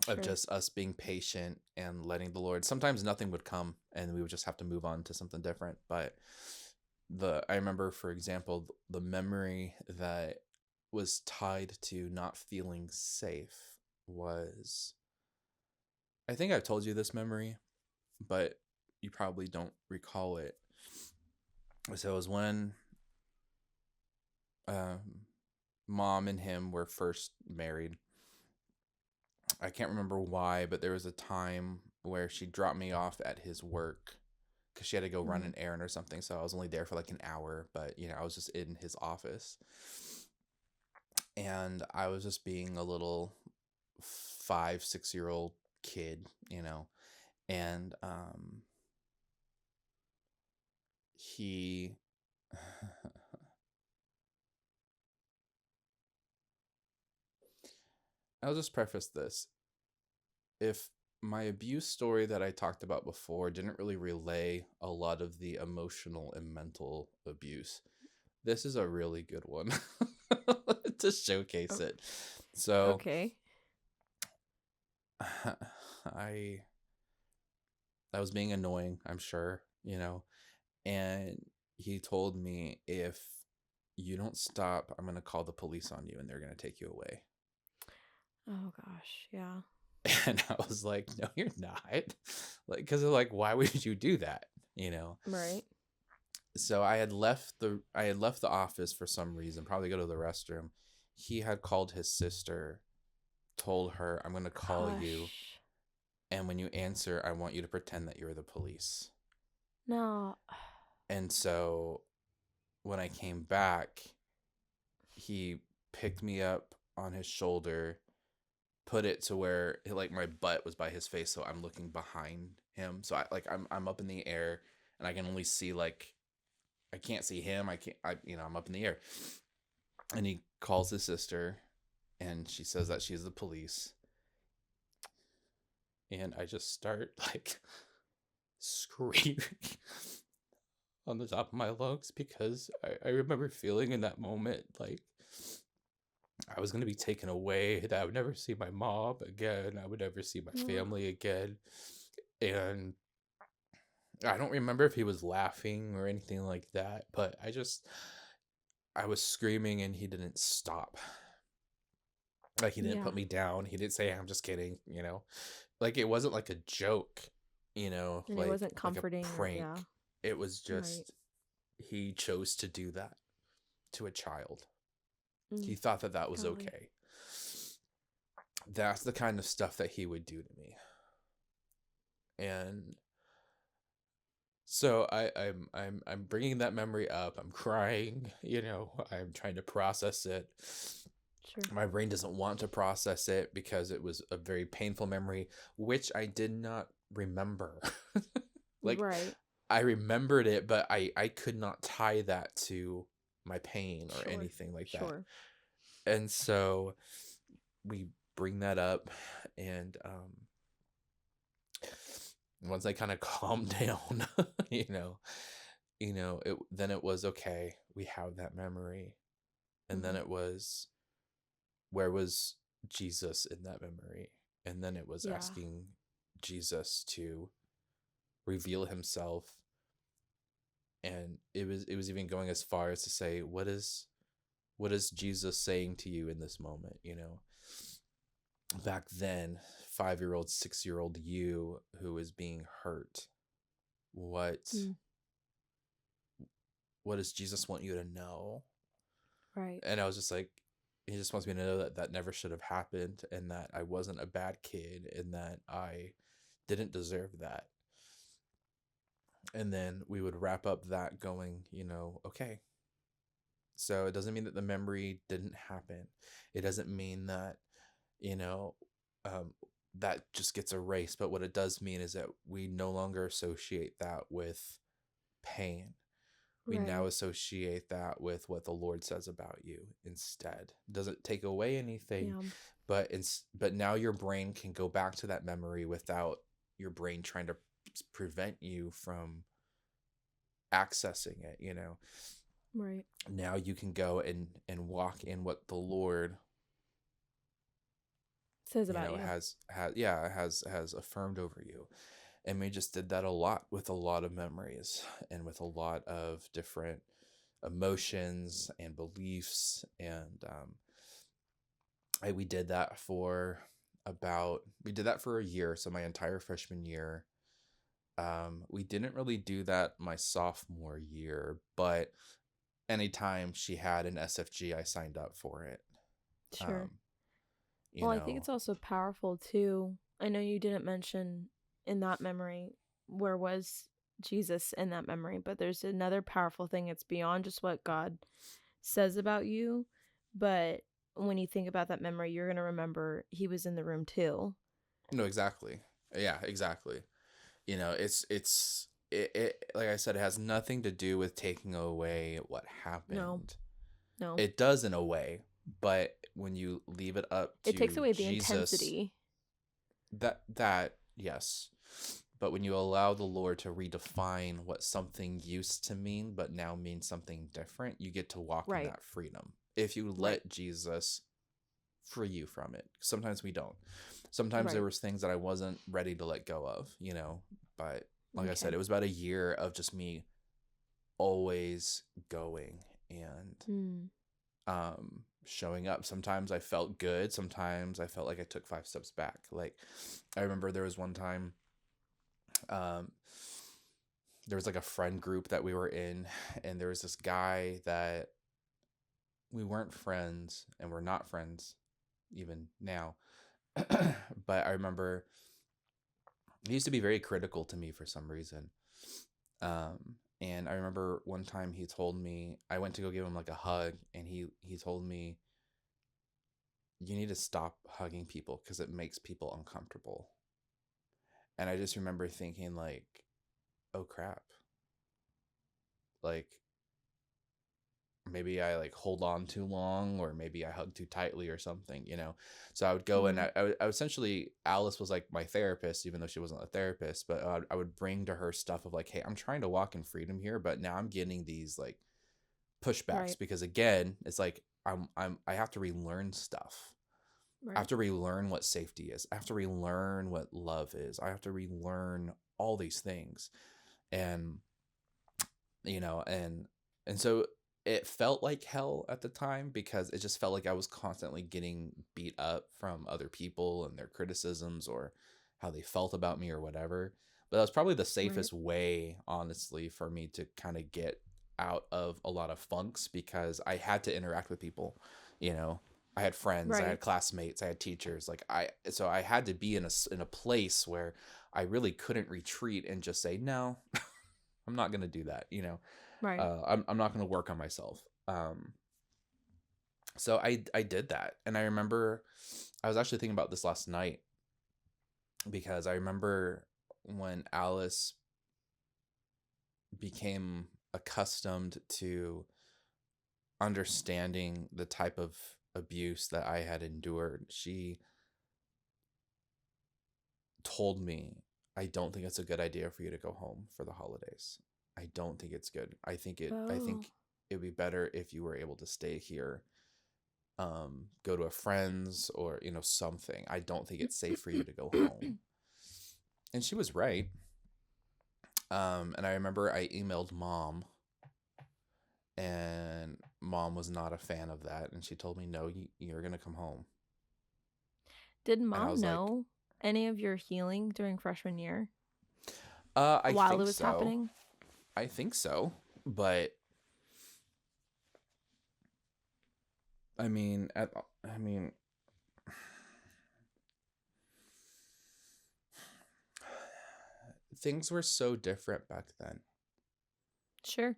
of just us being patient and letting the Lord, sometimes nothing would come and we would just have to move on to something different. But I remember, for example, the memory that was tied to not feeling safe was, I think I've told you this memory, but you probably don't recall it. So it was when Mom and him were first married. I can't remember why, but there was a time where she dropped me off at his work because she had to go run an errand or something. So I was only there for like an hour, but I was just in his office. And I was just being a little 5-6-year-old kid, and he I'll just preface this. If my abuse story that I talked about before didn't really relay a lot of the emotional and mental abuse, this is a really good one to showcase it. So, okay. I was being annoying, I'm sure, and he told me, if you don't stop, I'm going to call the police on you and they're going to take you away. Oh gosh, yeah. And I was like, no, you're not. Like, because they're like, why would you do that? Right. So I had left the office for some reason, probably go to the restroom. He had called his sister, told her, I'm going to call you. And when you answer, I want you to pretend that you're the police. No. And so when I came back, he picked me up on his shoulder, put it to where like my butt was by his face, so I'm looking behind him. So I'm up in the air and I can only see like, I can't see him. I'm up in the air. And he calls his sister, and she says that she's the police. And I just start like screaming on the top of my lungs, because I remember feeling in that moment like I was going to be taken away, that I would never see my mom again. I would never see my family again. And I don't remember if he was laughing or anything like that, but I was screaming and he didn't stop. Like, he didn't put me down. He didn't say, I'm just kidding, Like, it wasn't like a joke, And like, it wasn't comforting. like a prank. It was just, he chose to do that to a child. He thought that was okay. That's the kind of stuff that he would do to me. And so I'm bringing that memory up. I'm crying, I'm trying to process it. Sure. My brain doesn't want to process it because it was a very painful memory, which I did not remember. Right. I remembered it, but I could not tie that to my pain or anything like that. Sure. And so we bring that up, and once I kind of calmed down, then it was okay. We have that memory. And then it was, where was Jesus in that memory? And then it was asking Jesus to reveal himself. And it was even going as far as to say, what is Jesus saying to you in this moment? Back then, 5-year-old, 6-year-old you who is being hurt, what does Jesus want you to know? Right. And I was just like, he just wants me to know that never should have happened, and that I wasn't a bad kid, and that I didn't deserve that. And then we would wrap up that going, okay. So it doesn't mean that the memory didn't happen. It doesn't mean that, that just gets erased. But what it does mean is that we no longer associate that with pain. We now associate that with what the Lord says about you instead. It doesn't take away anything, but now your brain can go back to that memory without your brain trying to prevent you from accessing it, Right. Now you can go and walk in what the Lord says about you. Has affirmed over you. And we just did that a lot with a lot of memories and with a lot of different emotions and beliefs. And we did that for a year. So my entire freshman year. We didn't really do that my sophomore year, but anytime she had an SFG, I signed up for it. Sure. I think it's also powerful too. I know you didn't mention in that memory, where was Jesus in that memory, but there's another powerful thing. It's beyond just what God says about you, but when you think about that memory, you're going to remember he was in the room too. No, exactly. Yeah, exactly. It's like I said, it has nothing to do with taking away what happened. No. It does in a way, but when you leave it up to it takes away the Jesus, intensity. That yes. But when you allow the Lord to redefine what something used to mean, but now means something different, you get to walk in that freedom. If you let Jesus free you from it. Sometimes we don't. Sometimes there was things that I wasn't ready to let go of, but like I said, it was about a year of just me always going and showing up. Sometimes I felt good. Sometimes I felt like I took 5 steps back. Like, I remember there was one time, there was like a friend group that we were in, and there was this guy that we weren't friends, and we're not friends even now. But I remember he used to be very critical to me for some reason. And I remember one time he told me, I went to go give him like a hug, and he told me, you need to stop hugging people because it makes people uncomfortable. And I just remember thinking like, oh crap, like maybe I like hold on too long, or maybe I hug too tightly or something, you know? So I would go and I would essentially, Alice was like my therapist, even though she wasn't a therapist, but I would bring to her stuff of like, hey, I'm trying to walk in freedom here, but now I'm getting these like pushbacks because again, it's like I have to relearn stuff. Right. I have to relearn what safety is. I have to relearn what love is. I have to relearn all these things. And you know, and so it felt like hell at the time because it just felt like I was constantly getting beat up from other people and their criticisms or how they felt about me or whatever. But that was probably the safest way, honestly, for me to kind of get out of a lot of funks because I had to interact with people, you know. I had friends, I had classmates, I had teachers. Like so I had to be in a place where I really couldn't retreat and just say, no, I'm not going to do that, you know. Right. I'm not going to work on myself. So I did that. And I remember I was actually thinking about this last night because I remember when Alice became accustomed to understanding the type of abuse that I had endured, she told me, I don't think it's a good idea for you to go home for the holidays. I don't think it's good. I think it'd be better if you were able to stay here, go to a friend's or, you know, something. I don't think it's safe for you to go home. And she was right. And I remember I emailed Mom, and Mom was not a fan of that. And she told me, no, you're going to come home. Did Mom know any of your healing during freshman year? While it was happening? I think so, but I mean, things were so different back then. Sure.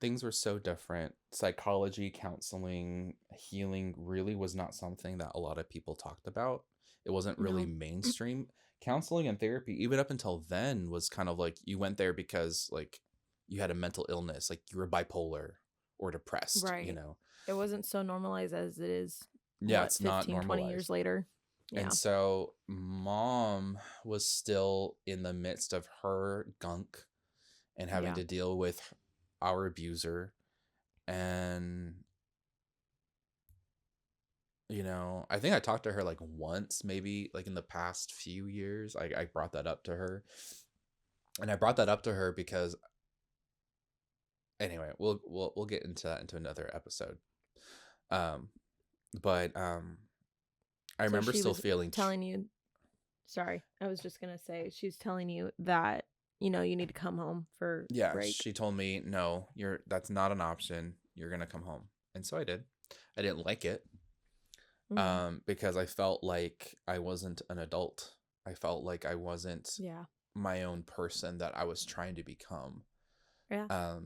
Things were so different. Psychology, counseling, healing really was not something that a lot of people talked about. It wasn't really mainstream. Counseling and therapy, even up until then, was kind of like you went there because like you had a mental illness, like you were bipolar or depressed, right? You know, it wasn't so normalized as it is. Yeah, it's 15, not normalized. 20 years later. Yeah. And so Mom was still in the midst of her gunk and having to deal with our abuser. And, you know, I think I talked to her like once, maybe like in the past few years. I brought that up to her. And I brought that up to her because anyway, we'll get into that into another episode. But I remember still feeling telling you. Sorry, I was just gonna say she's telling you that, you know, you need to come home for break. She told me, no, that's not an option. You're gonna come home, and so I did. I didn't like it, because I felt like I wasn't an adult. I felt like I wasn't my own person that I was trying to become. Yeah.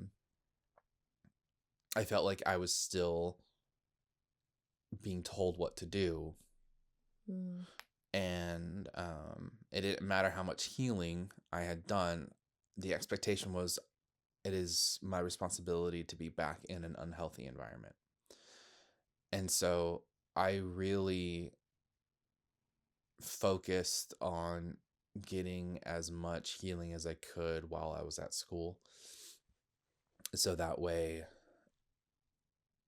I felt like I was still being told what to do. And it didn't matter how much healing I had done. The expectation was it is my responsibility to be back in an unhealthy environment. And so I really focused on getting as much healing as I could while I was at school. So that way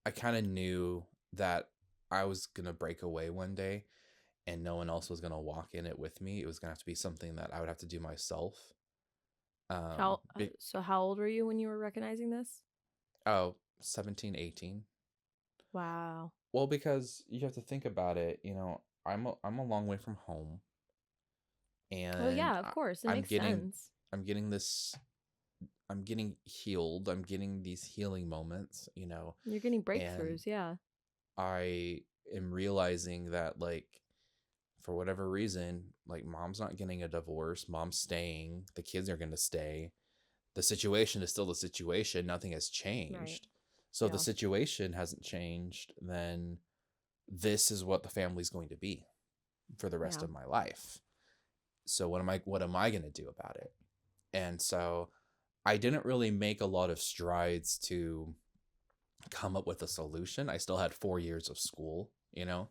I kind of knew that I was going to break away one day and no one else was going to walk in it with me. It was going to have to be something that I would have to do myself. So how old were you when you were recognizing this? 17, 18. Wow. Well, because you have to think about it, you know, I'm a long way from home. And yeah, of course. It makes sense. I'm getting healed. I'm getting these healing moments, you know. You're getting breakthroughs, yeah. I am realizing that, like, for whatever reason, like, Mom's not getting a divorce. Mom's staying. The kids are going to stay. The situation is still the situation. Nothing has changed. Right. So if the situation hasn't changed, then this is what the family's going to be for the rest of my life. So what am I going to do about it? And so I didn't really make a lot of strides to come up with a solution. I still had 4 years of school, you know,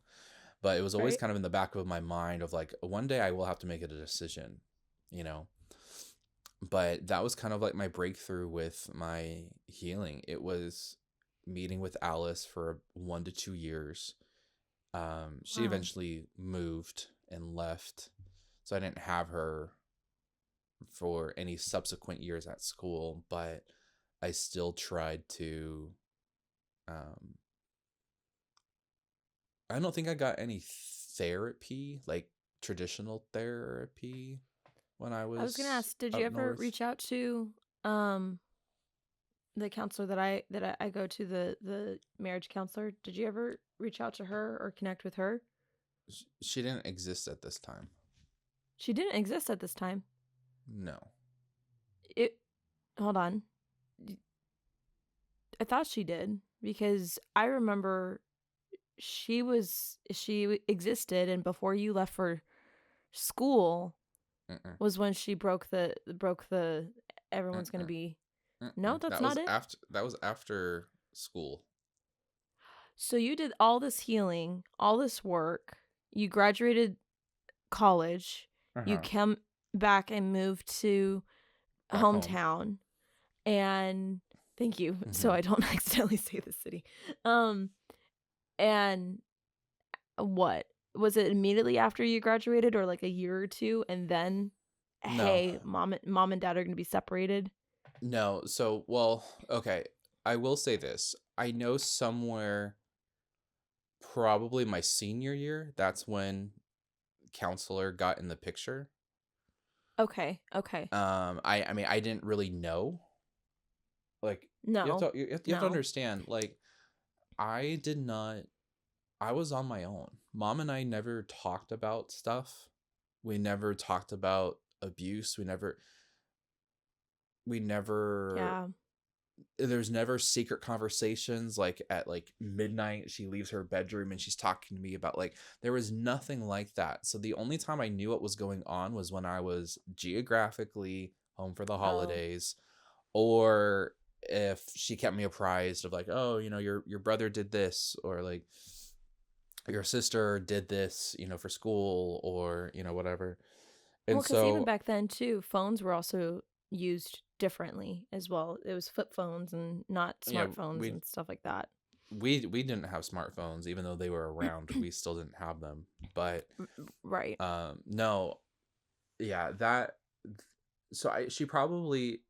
but it was always Right. kind of in the back of my mind of like, one day I will have to make a decision, you know. But that was kind of like my breakthrough with my healing. It was meeting with Alice for 1 to 2 years. She Wow. eventually moved and left, so I didn't have her for any subsequent years at school, but I still tried to. um I don't think I got any therapy, like traditional therapy, when I I was gonna was ask, did you up ever north. reach out to um the counselor that I go to, the marriage counselor? Did you ever reach out to her or connect with her? She didn't exist at this time. She didn't exist at this time. No. It hold on. I thought she did because I remember she existed, and before you left for school Mm-mm. was when she broke the everyone's going to Mm-mm. be. No, Mm-mm. that's not it. That was after school. So you did all this healing, all this work. You graduated college. You Uh-huh. came back and moved to Back home. hometown. And thank you. So Mm-hmm. I don't accidentally say the city. Um and what? Was it immediately after you graduated or like a year or two and then No. hey, mom and dad are going to be separated? No. So, well, okay. I will say this. I know somewhere, probably my senior year, that's when counselor got in the picture. Okay. Okay. I mean, I didn't really know. Like, No. you have to No. understand, like, I did not I was on my own. Mom and I never talked about stuff. We never talked about abuse. We never Yeah. there's never secret conversations like at like midnight she leaves her bedroom and she's talking to me about, like, there was nothing like that. So the only time I knew what was going on was when I was geographically home for the Oh. holidays, or if she kept me apprised of like, oh, your brother did this, or like your sister did this, for school, or whatever. Well, And cuz even so back then too, phones were also used differently as well. It was flip phones and not yeah, smartphones we and stuff like that. we didn't have smartphones, even though they were around. We still didn't have them. But Right. no, yeah, that so she probably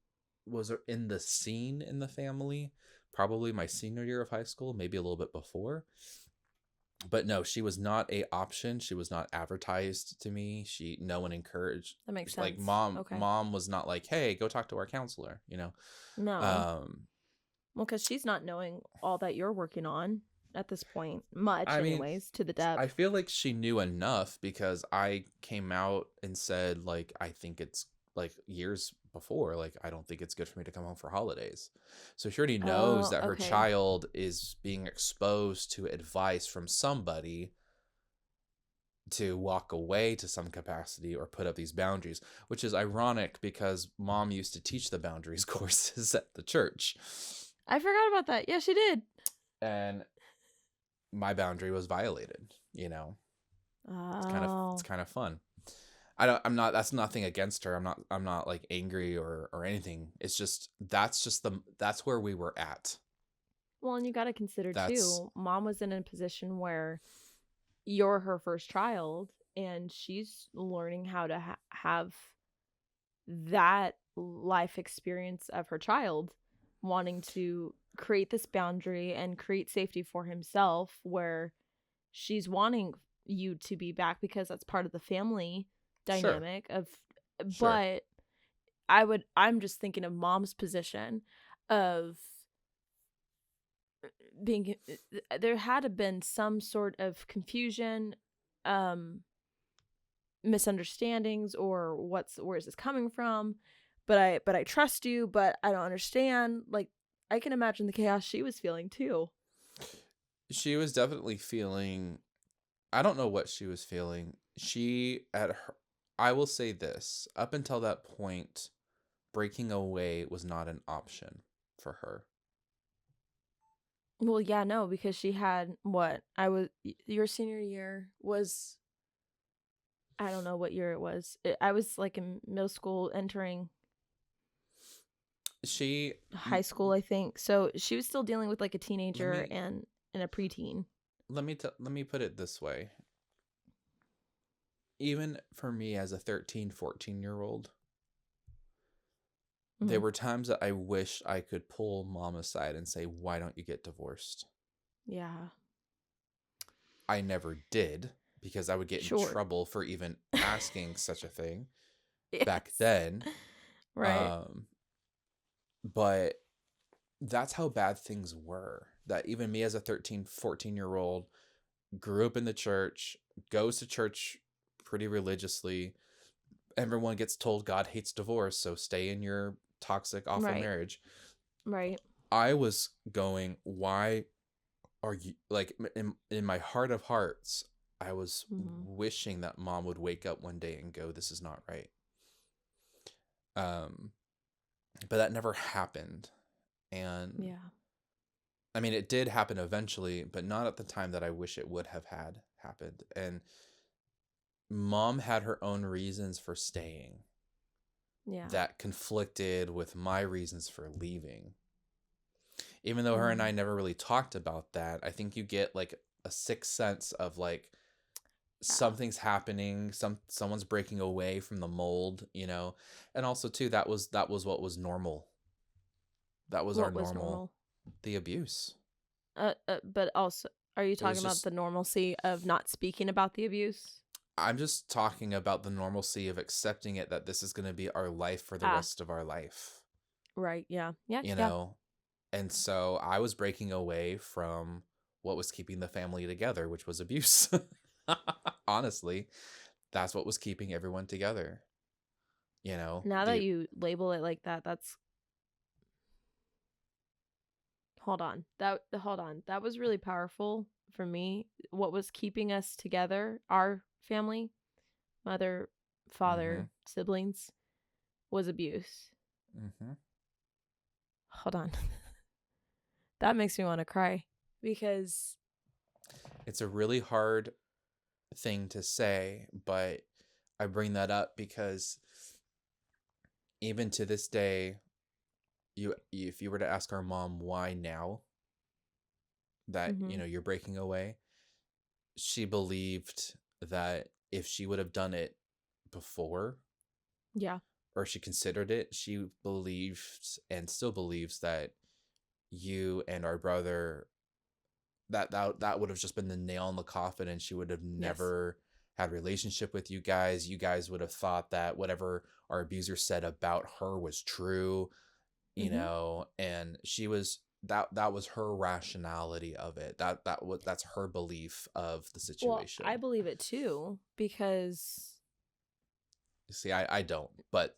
was in the scene in the family, probably my senior year of high school, maybe a little bit before. But no, she was not a option. She was not advertised to me. No one encouraged. That makes Like, sense. mom Okay. mom was not like, hey, go talk to our counselor. No. Um, Well, because she's not knowing all that you're working on at this point, much, I mean, anyways, to the I depth. feel like she knew enough because I came out and said, like, I think it's like years before, like, I don't think it's good for me to come home for holidays. So she already knows Oh, that her okay. child is being exposed to advice from somebody to walk away to some capacity or put up these boundaries, which is ironic because mom used to teach the boundaries courses at the church. I forgot about that. Yeah, she did. And my boundary was violated. It's Oh. kind of fun. That's nothing against her. I'm not like angry or anything. It's just that's where we were at. Well, and you got to consider That's too, mom was in a position where you're her first child and she's learning how to have that life experience of her child, wanting to create this boundary and create safety for himself, where she's wanting you to be back because that's part of the family sure, dynamic of. sure, But I'm just thinking of mom's position of being, there had to been some sort of confusion, um misunderstandings, or where is this coming from, but I trust you, but I don't understand. Like, I can imagine the chaos she was feeling too. she was definitely feeling. I don't know what she was feeling. She at her. I will say this: up until that point, breaking away was not an option for her. Well, yeah, no, because she had your senior year was, I don't know what year it was. I was like in middle school entering high school, I think. So she was still dealing with like a teenager and a preteen. Let me put it this way. Even for me as a 13, 14-year-old, there were times that I wish I could pull mom aside and say, why don't you get divorced? Yeah. I never did, because I would get in trouble for even asking such a thing back then. Right. But that's how bad things were. That even me as a 13, 14-year-old grew up in the church, goes to church pretty religiously. Everyone gets told God hates divorce, so stay in your toxic, awful marriage. Right. I was going, why are you, like, in my heart of hearts, I was wishing that mom would wake up one day and go, this is not right. But that never happened. And yeah, I mean, it did happen eventually, but not at the time that I wish it would have had happened. And mom had her own reasons for staying. Yeah. That conflicted with my reasons for leaving. Even though her and I never really talked about that, I think you get like a sixth sense of like something's happening, someone's breaking away from the mold, you know. And also too, that was what was normal. That was our normal. The abuse. But also, are you talking about the normalcy of not speaking about the abuse? I'm just talking about the normalcy of accepting it, that this is going to be our life for the rest of our life. Right. Yeah. Yeah. You know? And so I was breaking away from what was keeping the family together, which was abuse. Honestly, that's what was keeping everyone together. You know? Now that you label it like that, that's... Hold on. That was really powerful for me. What was keeping us together, our family, mother, father, siblings, was abuse. Hold on. That makes me want to cry, because it's a really hard thing to say, but I bring that up because even to this day, if you were to ask our mom why now that you know you're breaking away, she believed that if she would have done it before, or she considered it, she believed and still believes that you and our brother, that would have just been the nail in the coffin, and she would have never had a relationship with you guys. You guys would have thought that whatever our abuser said about her was true, you know, and she was that was her rationality of it. That's her belief of the situation. Well, I believe it too, because see, I don't, but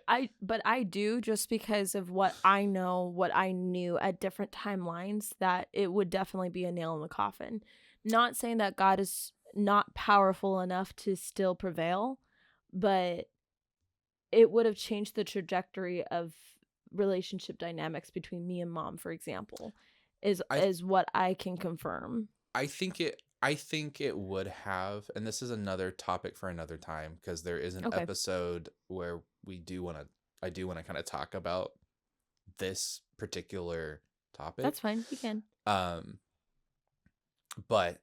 I do, just because of what I know, what I knew at different timelines, that it would definitely be a nail in the coffin. Not saying that God is not powerful enough to still prevail, but it would have changed the trajectory of relationship dynamics between me and mom, for example, is what I can confirm. I think it would have, and this is another topic for another time, because there is an episode where I do want to kind of talk about this particular topic. That's fine, you can. But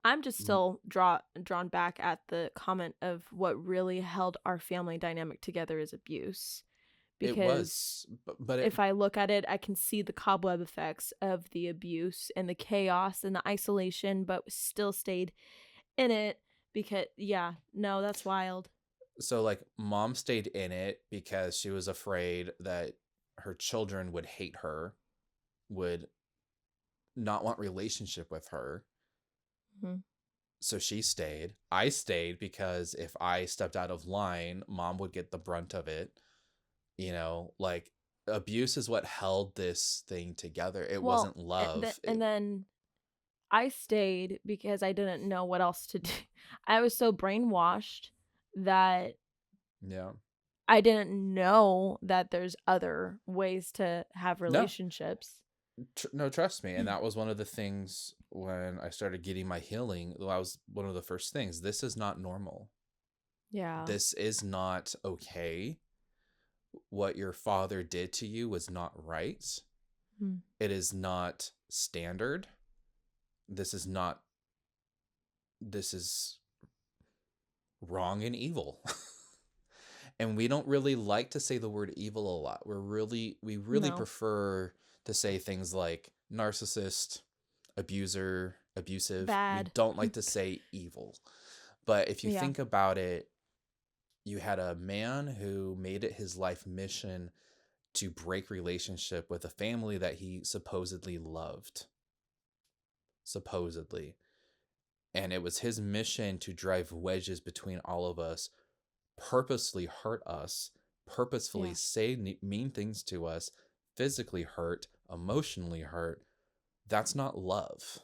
I'm just still drawn back at the comment of what really held our family dynamic together is abuse. Because if I look at it, I can see the cobweb effects of the abuse and the chaos and the isolation, but still stayed in it because, that's wild. So, like, mom stayed in it because she was afraid that her children would hate her, would not want relationship with her. So she stayed. I stayed because if I stepped out of line, mom would get the brunt of it. You know, like, abuse is what held this thing together. It wasn't love. And then I stayed because I didn't know what else to do. I was so brainwashed that I didn't know that there's other ways to have No, relationships. no, trust me. And that was one of the things when I started getting my healing. That was one of the first things. This is not normal. Yeah. This is not okay. What your father did to you was not right. Mm. It is not standard. This is not, this is wrong and evil. And we don't really like to say the word evil a lot. We really No. prefer to say things like narcissist, abuser, abusive. Bad. We don't like to say evil. But if you Yeah. think about it, you had a man who made it his life mission to break relationship with a family that he supposedly loved. Supposedly. And it was his mission to drive wedges between all of us, purposely hurt us, purposefully say mean things to us, physically hurt, emotionally hurt. That's not love.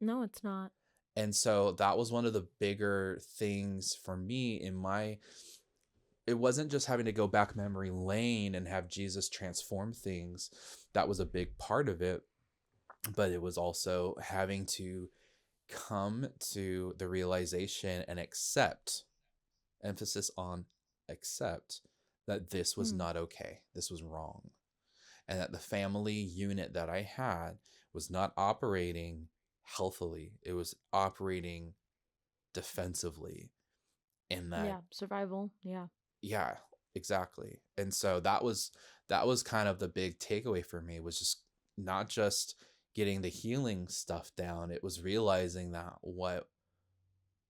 No, it's not. And so that was one of the bigger things for me in my, it wasn't just having to go back memory lane and have Jesus transform things. That was a big part of it. But it was also having to come to the realization and accept, emphasis on accept, that this was not okay. This was wrong. And that the family unit that I had was not operating healthily. It was operating defensively. And that survival. Yeah, exactly. And so that was kind of the big takeaway for me, was just not just getting the healing stuff down. It was realizing that what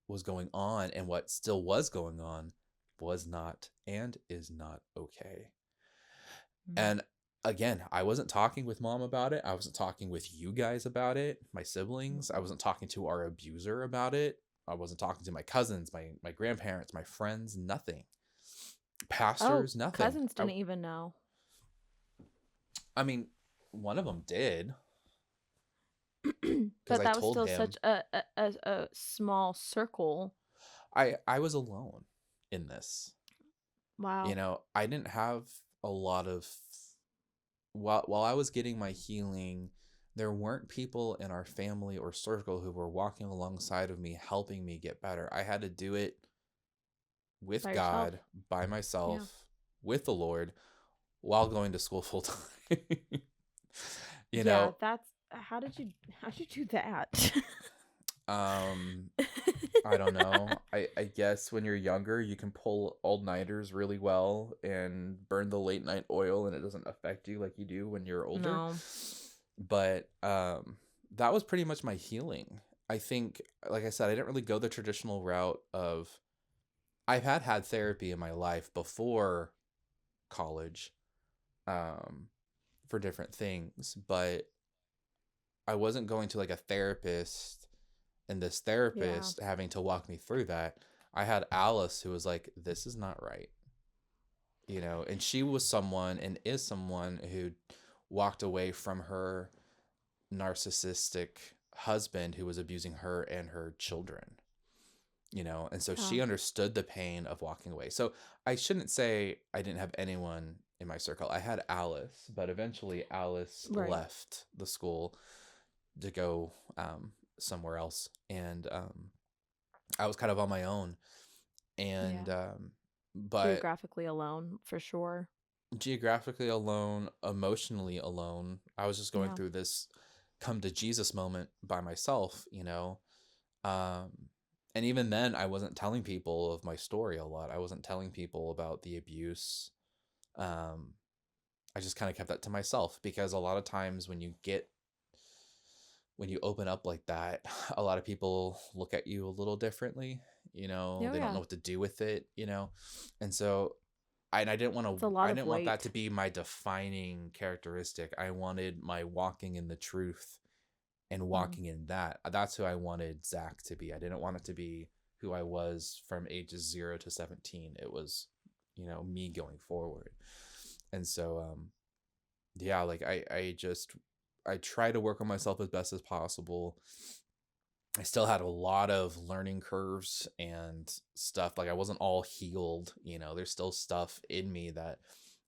was going on and what still was going on was not and is not okay. And again, I wasn't talking with mom about it. I wasn't talking with you guys about it, my siblings. I wasn't talking to our abuser about it. I wasn't talking to my cousins, my grandparents, my friends, nothing. Pastors, nothing. Cousins didn't even know. I mean, one of them did. But that was still such a small circle. I was alone in this. Wow. You know, I didn't have a lot of, while I was getting my healing, there weren't people in our family or circle who were walking alongside of me, helping me get better. I had to do it with By God, yourself. by myself, with the Lord, while going to school full time. You know, that's how did you do that? I don't know. I guess when you're younger, you can pull all-nighters really well and burn the late night oil, and it doesn't affect you like you do when you're older. No. But that was pretty much my healing. I think, like I said, I didn't really go the traditional route of, I've had therapy in my life before college, for different things, but I wasn't going to like a therapist and this therapist having to walk me through that. I had Alice, who was like, this is not right. You know, and she was someone and is someone who walked away from her narcissistic husband who was abusing her and her children. You know, and so she understood the pain of walking away. So I shouldn't say I didn't have anyone in my circle. I had Alice, but eventually Alice left the school to go somewhere else. And I was kind of on my own. And but geographically alone, for sure. Geographically alone, emotionally alone. I was just going through this come to Jesus moment by myself, you know. And even then, I wasn't telling people of my story a lot. I wasn't telling people about the abuse. I just kind of kept that to myself, because a lot of times when you open up like that, a lot of people look at you a little differently, you know. They don't know what to do with it, you know. And so I didn't want that to be my defining characteristic. I wanted my walking in the truth and walking in that. That's who I wanted Zach to be. I didn't want it to be who I was from ages 0 to 17. It was, you know, me going forward. And so, like I try to work on myself as best as possible. I still had a lot of learning curves and stuff. Like I wasn't all healed, there's still stuff in me that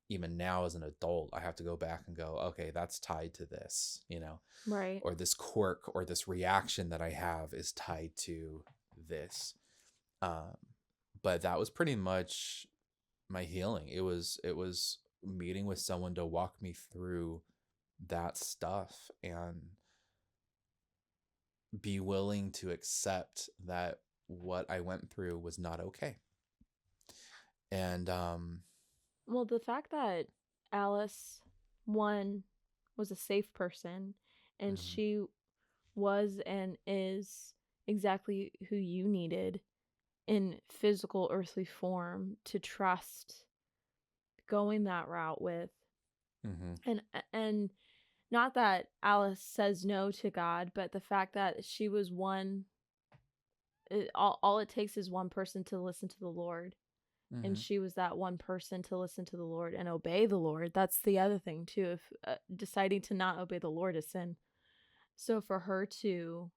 even now as an adult, I have to go back and go, okay, that's tied to this, Right. or this quirk or this reaction that I have is tied to this. But that was pretty much my healing. It was meeting with someone to walk me through that stuff and be willing to accept that what I went through was not okay. And well, the fact that Alice, one, was a safe person, and she was and is exactly who you needed in physical earthly form to trust going that route with. And not that Alice says no to God, but the fact that she was one, all it takes is one person to listen to the Lord. And she was that one person to listen to the Lord and obey the Lord. That's the other thing too. If deciding to not obey the Lord is sin. So for her to,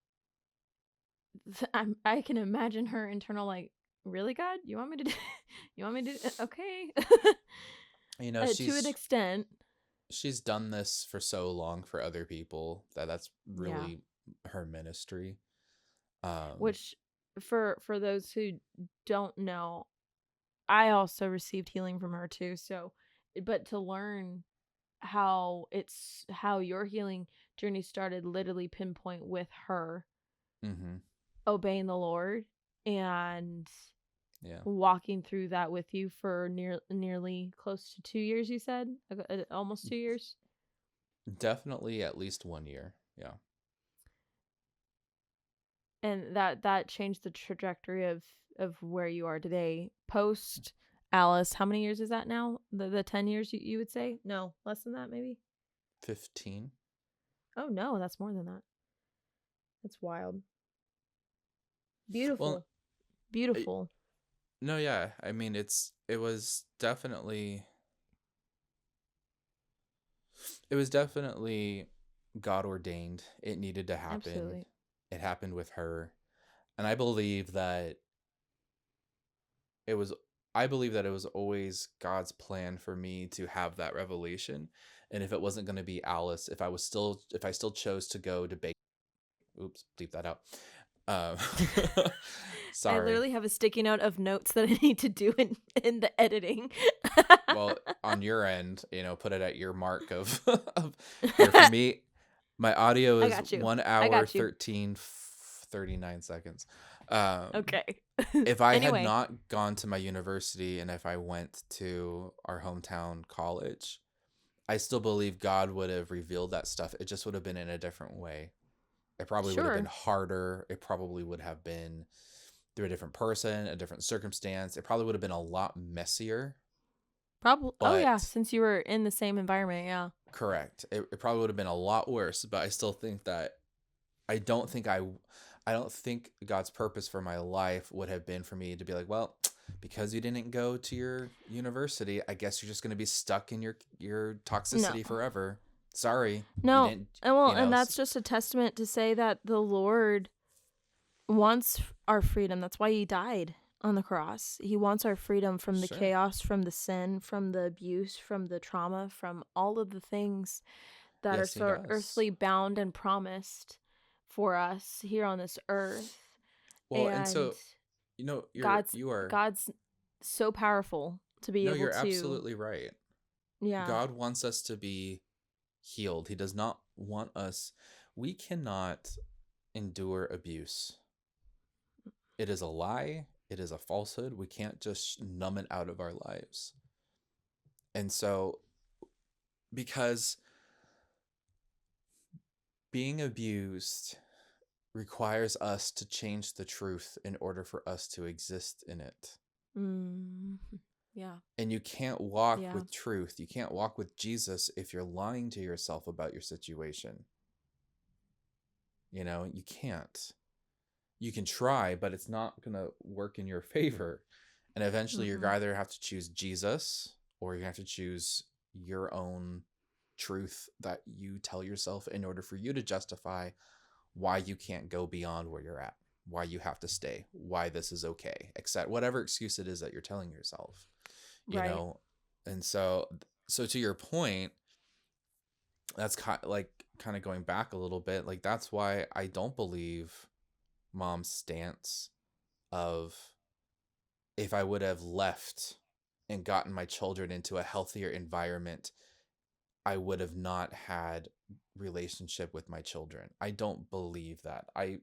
I can imagine her internal like, really, God, you want me to okay. To an extent. She's done this for so long for other people that's really her ministry. Which for those who don't know, I also received healing from her too. So, but to learn how your healing journey started literally pinpoint with her obeying the Lord and walking through that with you for nearly close to 2 years, you said? Almost 2 years? Definitely at least 1 year. Yeah. And that changed the trajectory of where you are today. Post Alice, how many years is that now? The 10 years you would say? No, less than that maybe? 15. Oh no, that's more than that. That's wild. Beautiful. Well, beautiful. No, yeah. I mean, it was definitely God ordained. It needed to happen. Absolutely. It happened with her. And I believe that it was always God's plan for me to have that revelation. And if it wasn't going to be Alice, if I still chose to go to bake, oops, bleep that out. Sorry. I literally have a sticky note of notes that I need to do in the editing. Well, on your end, put it at your mark of for me, my audio is 1 hour 39 seconds. Okay. If I had not gone to my university and if I went to our hometown college, I still believe God would have revealed that stuff. It just would have been in a different way. It probably would have been harder. It probably would have been through a different person, a different circumstance. It probably would have been a lot messier. Probably. Oh yeah, since you were in the same environment, yeah. Correct. It probably would have been a lot worse, but I still think that I don't think God's purpose for my life would have been for me to be like, well, because you didn't go to your university, I guess you're just going to be stuck in your toxicity forever. Sorry. No. And that's just a testament to say that the Lord wants our freedom. That's why he died on the cross. He wants our freedom from the chaos, from the sin, from the abuse, from the trauma, from all of the things that are so earthly bound and promised for us here on this earth. Well, and so, God's so powerful to be able to. No, you're absolutely right. Yeah. God wants us to be healed. He does not want us. We cannot endure abuse. It is a lie. It is a falsehood. We can't just numb it out of our lives. And so, because being abused requires us to change the truth in order for us to exist in it. Yeah. And you can't walk with truth. You can't walk with Jesus if you're lying to yourself about your situation. You can't. You can try, but it's not going to work in your favor. And eventually you're either have to choose Jesus or you have to choose your own truth that you tell yourself in order for you to justify why you can't go beyond where you're at, why you have to stay, why this is okay, except whatever excuse it is that you're telling yourself, you Right. know? And so to your point, that's kind of going back a little bit. Like, that's why I don't believe mom's stance of, if I would have left and gotten my children into a healthier environment, I would have not had relationship with my children. I don't believe that. I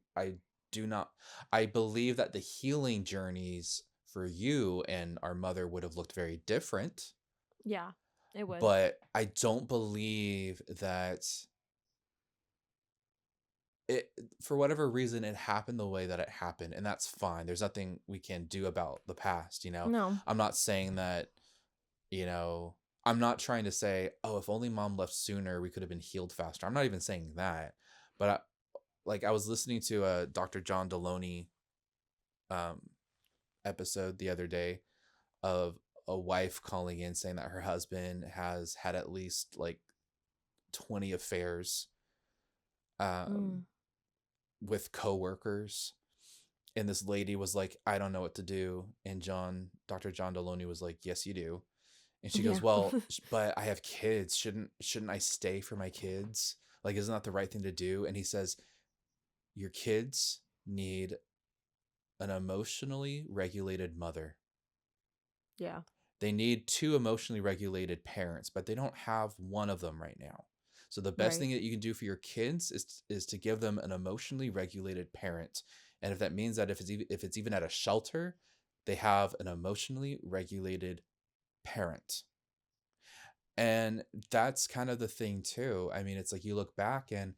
do not. I believe that the healing journeys for you and our mother would have looked very different. Yeah, it would. But I don't believe that it, for whatever reason, it happened the way that it happened, and that's fine. There's nothing we can do about the past, you know? No. I'm not saying that, you know, I'm not trying to say, oh, if only mom left sooner, we could have been healed faster. I'm not even saying that. But I was listening to a Dr. John Deloney episode the other day of a wife calling in saying that her husband has had at least like 20 affairs with coworkers, and this lady was like, I don't know what to do, and Dr. John Deloney was like, yes you do. And she goes, well, but I have kids, shouldn't I stay for my kids? Like, isn't that the right thing to do? And he says, your kids need an emotionally regulated mother. Yeah. They need 2 emotionally regulated parents, but they don't have one of them right now. So the best thing that you can do for your kids is to give them an emotionally regulated parent. And if that means that if it's even at a shelter, they have an emotionally regulated parent. And that's kind of the thing too. I mean, it's like, you look back and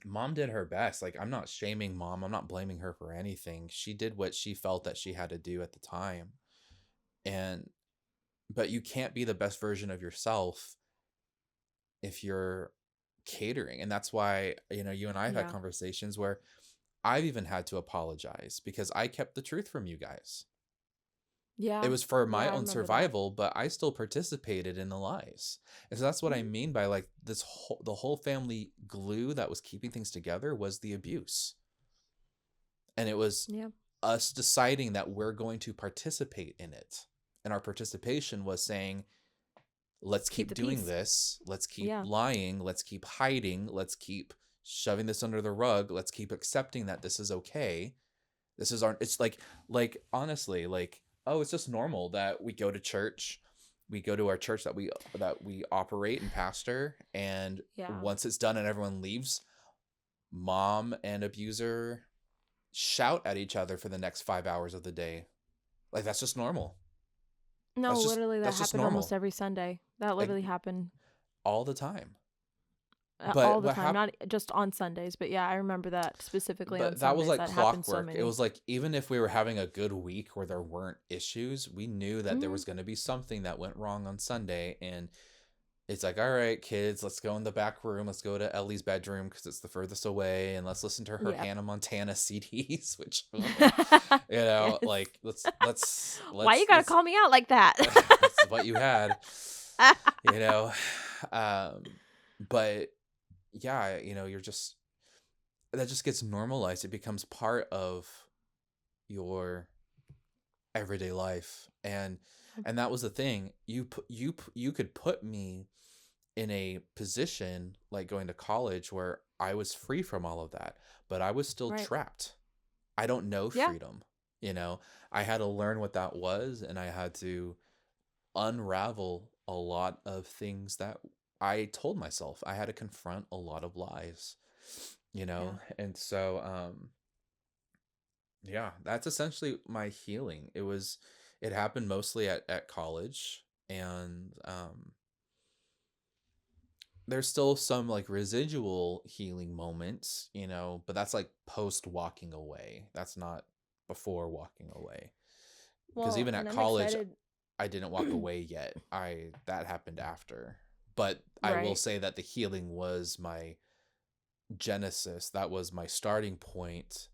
mom did her best. Like, I'm not shaming mom. I'm not blaming her for anything. She did what she felt that she had to do at the time. But you can't be the best version of yourself if you're catering. And that's why, you know, you and I have had conversations where I've even had to apologize because I kept the truth from you guys. Yeah. It was for my own survival, but I still participated in the lies. And so that's what I mean by like the whole family glue that was keeping things together was the abuse. And it was us deciding that we're going to participate in it. And our participation was saying, let's keep doing this. Let's keep lying. Let's keep hiding. Let's keep shoving this under the rug. Let's keep accepting that this is okay. This is it's like honestly, like, oh, it's just normal that we go to church. We go to our church that we operate and pastor. And once it's done and everyone leaves, mom and abuser shout at each other for the next 5 hours of the day. Like, that's just normal. No, literally, that happened almost every Sunday. That literally happened all the time. All the time, not just on Sundays, but yeah, I remember that specifically. But on that Sundays, was like clockwork. So it was like, even if we were having a good week where there weren't issues, we knew that there was going to be something that went wrong on Sunday, and it's like, all right, kids, let's go in the back room. Let's go to Ellie's bedroom because it's the furthest away, and let's listen to her Hannah Montana CDs. Which, you know, like let's. Why you gotta call me out like that? That's what you had, you know. But yeah, you know, that just gets normalized. It becomes part of your everyday life, and that was the thing. You could put me in a position like going to college where I was free from all of that, but I was still trapped. I don't know freedom. You know, I had to learn what that was, and I had to unravel a lot of things that I told myself. I had to confront a lot of lies, you know? And so, that's essentially my healing. It happened mostly at college, and, there's still some like residual healing moments, you know, but that's like post walking away. That's not before walking away. Because even at college, I didn't walk away yet. That happened after. But I will say that the healing was my genesis. That was my starting point,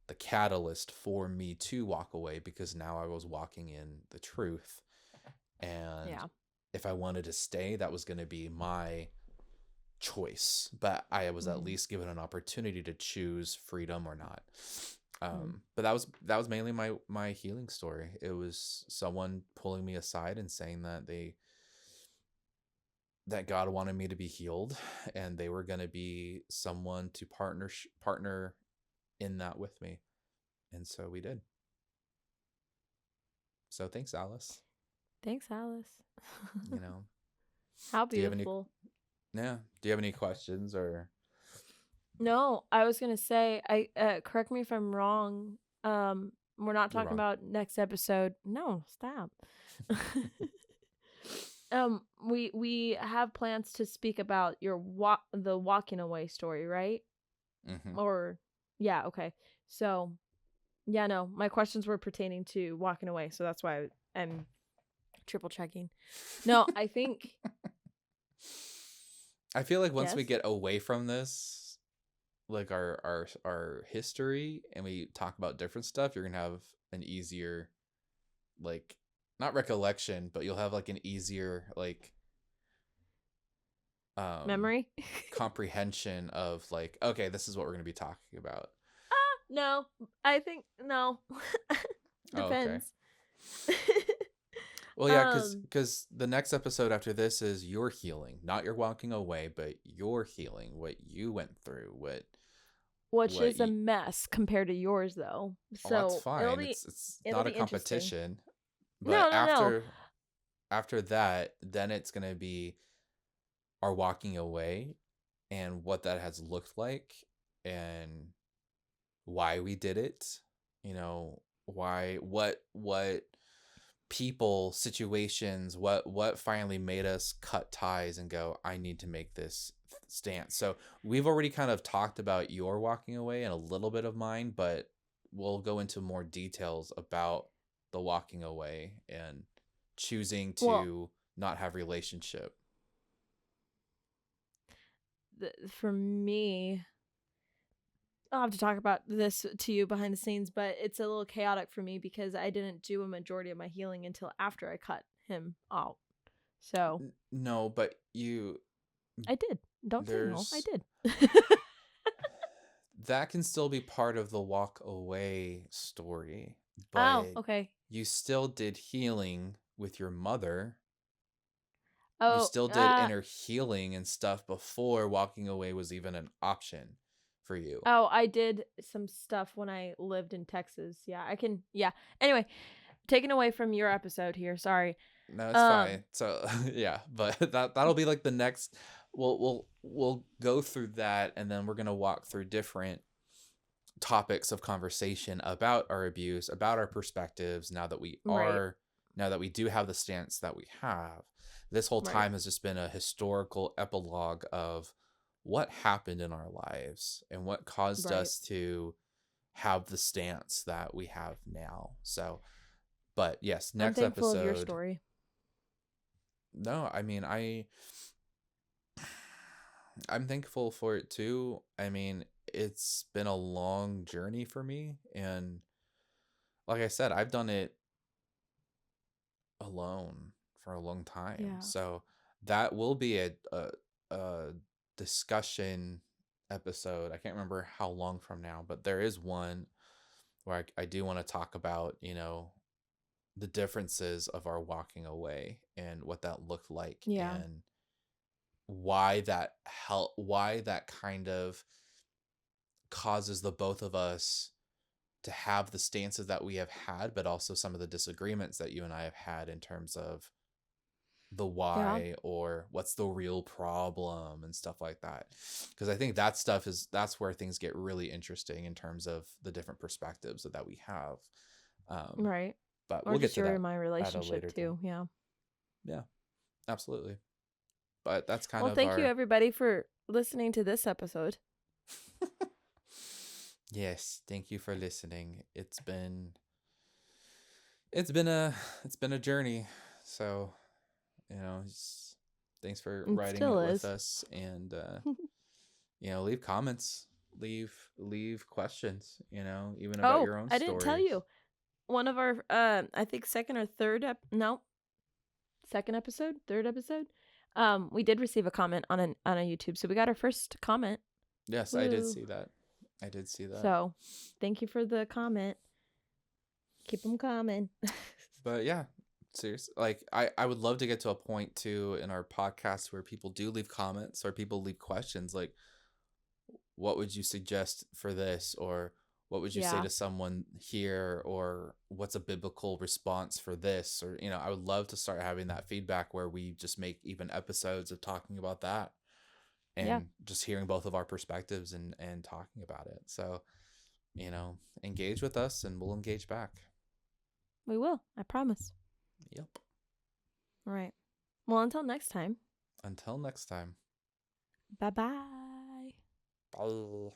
the catalyst for me to walk away, because now I was walking in the truth. And if I wanted to stay, that was going to be my choice, but I was at least given an opportunity to choose freedom or not. But that was mainly my healing story. It was someone pulling me aside and saying that God wanted me to be healed, and they were going to be someone to partner in that with me. And so we did. So thanks, Alice. Thanks, Alice. You know, how beautiful. Do you have any questions or? No, I was gonna say, correct me if I'm wrong. We're not talking about next episode. No, stop. We have plans to speak about the walking away story, right? Mm-hmm. Or yeah, okay. So yeah, no, my questions were pertaining to walking away, so that's why I'm triple checking. No, I think. I feel like once we get away from this, like our history, and we talk about different stuff, you're gonna have an easier, like, not recollection, but you'll have like an easier like memory comprehension of like, okay, this is what we're gonna be talking about. No, I think no. Depends. Oh, okay. Well, yeah, because the next episode after this is your healing, not your walking away, but your healing, what you went through, which is a mess compared to yours, though. So that's fine. It's not a competition. But after that, then it's gonna be our walking away and what that has looked like and why we did it. You know, what people, situations, what finally made us cut ties and go, I need to make this stance. So we've already kind of talked about your walking away and a little bit of mine, but we'll go into more details about the walking away and choosing to not have relationship. For me, I'll have to talk about this to you behind the scenes, but it's a little chaotic for me because I didn't do a majority of my healing until after I cut him out. So no, but I did. Don't say no. I did. That can still be part of the walk away story. But okay. You still did healing with your mother. Oh, you still did inner healing and stuff before walking away was even an option for you. Oh, I did some stuff when I lived in Texas. Yeah, I can. Yeah. Anyway, taken away from your episode here. Sorry. No, it's fine. So yeah, but that'll be like the next. We'll go through that, and then we're gonna walk through different topics of conversation about our abuse, about our perspectives. Now that we do have the stance that we have, this whole time has just been a historical epilogue of what happened in our lives and what caused us to have the stance that we have now. So, but yes, next I'm thankful episode. Of your story. No, I mean, I'm thankful for it too. I mean, it's been a long journey for me, and like I said, I've done it alone for a long time. Yeah. So that will be a discussion episode. I can't remember how long from now, but there is one where I do want to talk about, you know, the differences of our walking away and what that looked like, and why that kind of causes the both of us to have the stances that we have had, but also some of the disagreements that you and I have had in terms of the why or what's the real problem and stuff like that. Because I think that's where things get really interesting in terms of the different perspectives that we have. Right. But we'll get to that. Or my relationship too. Yeah. Yeah, absolutely. But that's kind of. Well, thank you everybody for listening to this episode. Yes, thank you for listening. It's been a journey. So, you know, thanks for riding it with us, and you know, leave comments, leave questions, you know, even about your own stories. I didn't tell you. One of our I think third episode, We did receive a comment on a YouTube, so we got our first comment. Yes, Woo. I did see that. So, thank you for the comment. Keep them coming. But yeah, seriously, like I would love to get to a point too in our podcast where people do leave comments or people leave questions like, what would you suggest for this, or what would you say to someone here, or what's a biblical response for this, or I would love to start having that feedback where we just make even episodes of talking about that and just hearing both of our perspectives and talking about it. So engage with us and we'll engage back. We will, I promise. Yep. All right. Well, until next time. Bye-bye. Bye.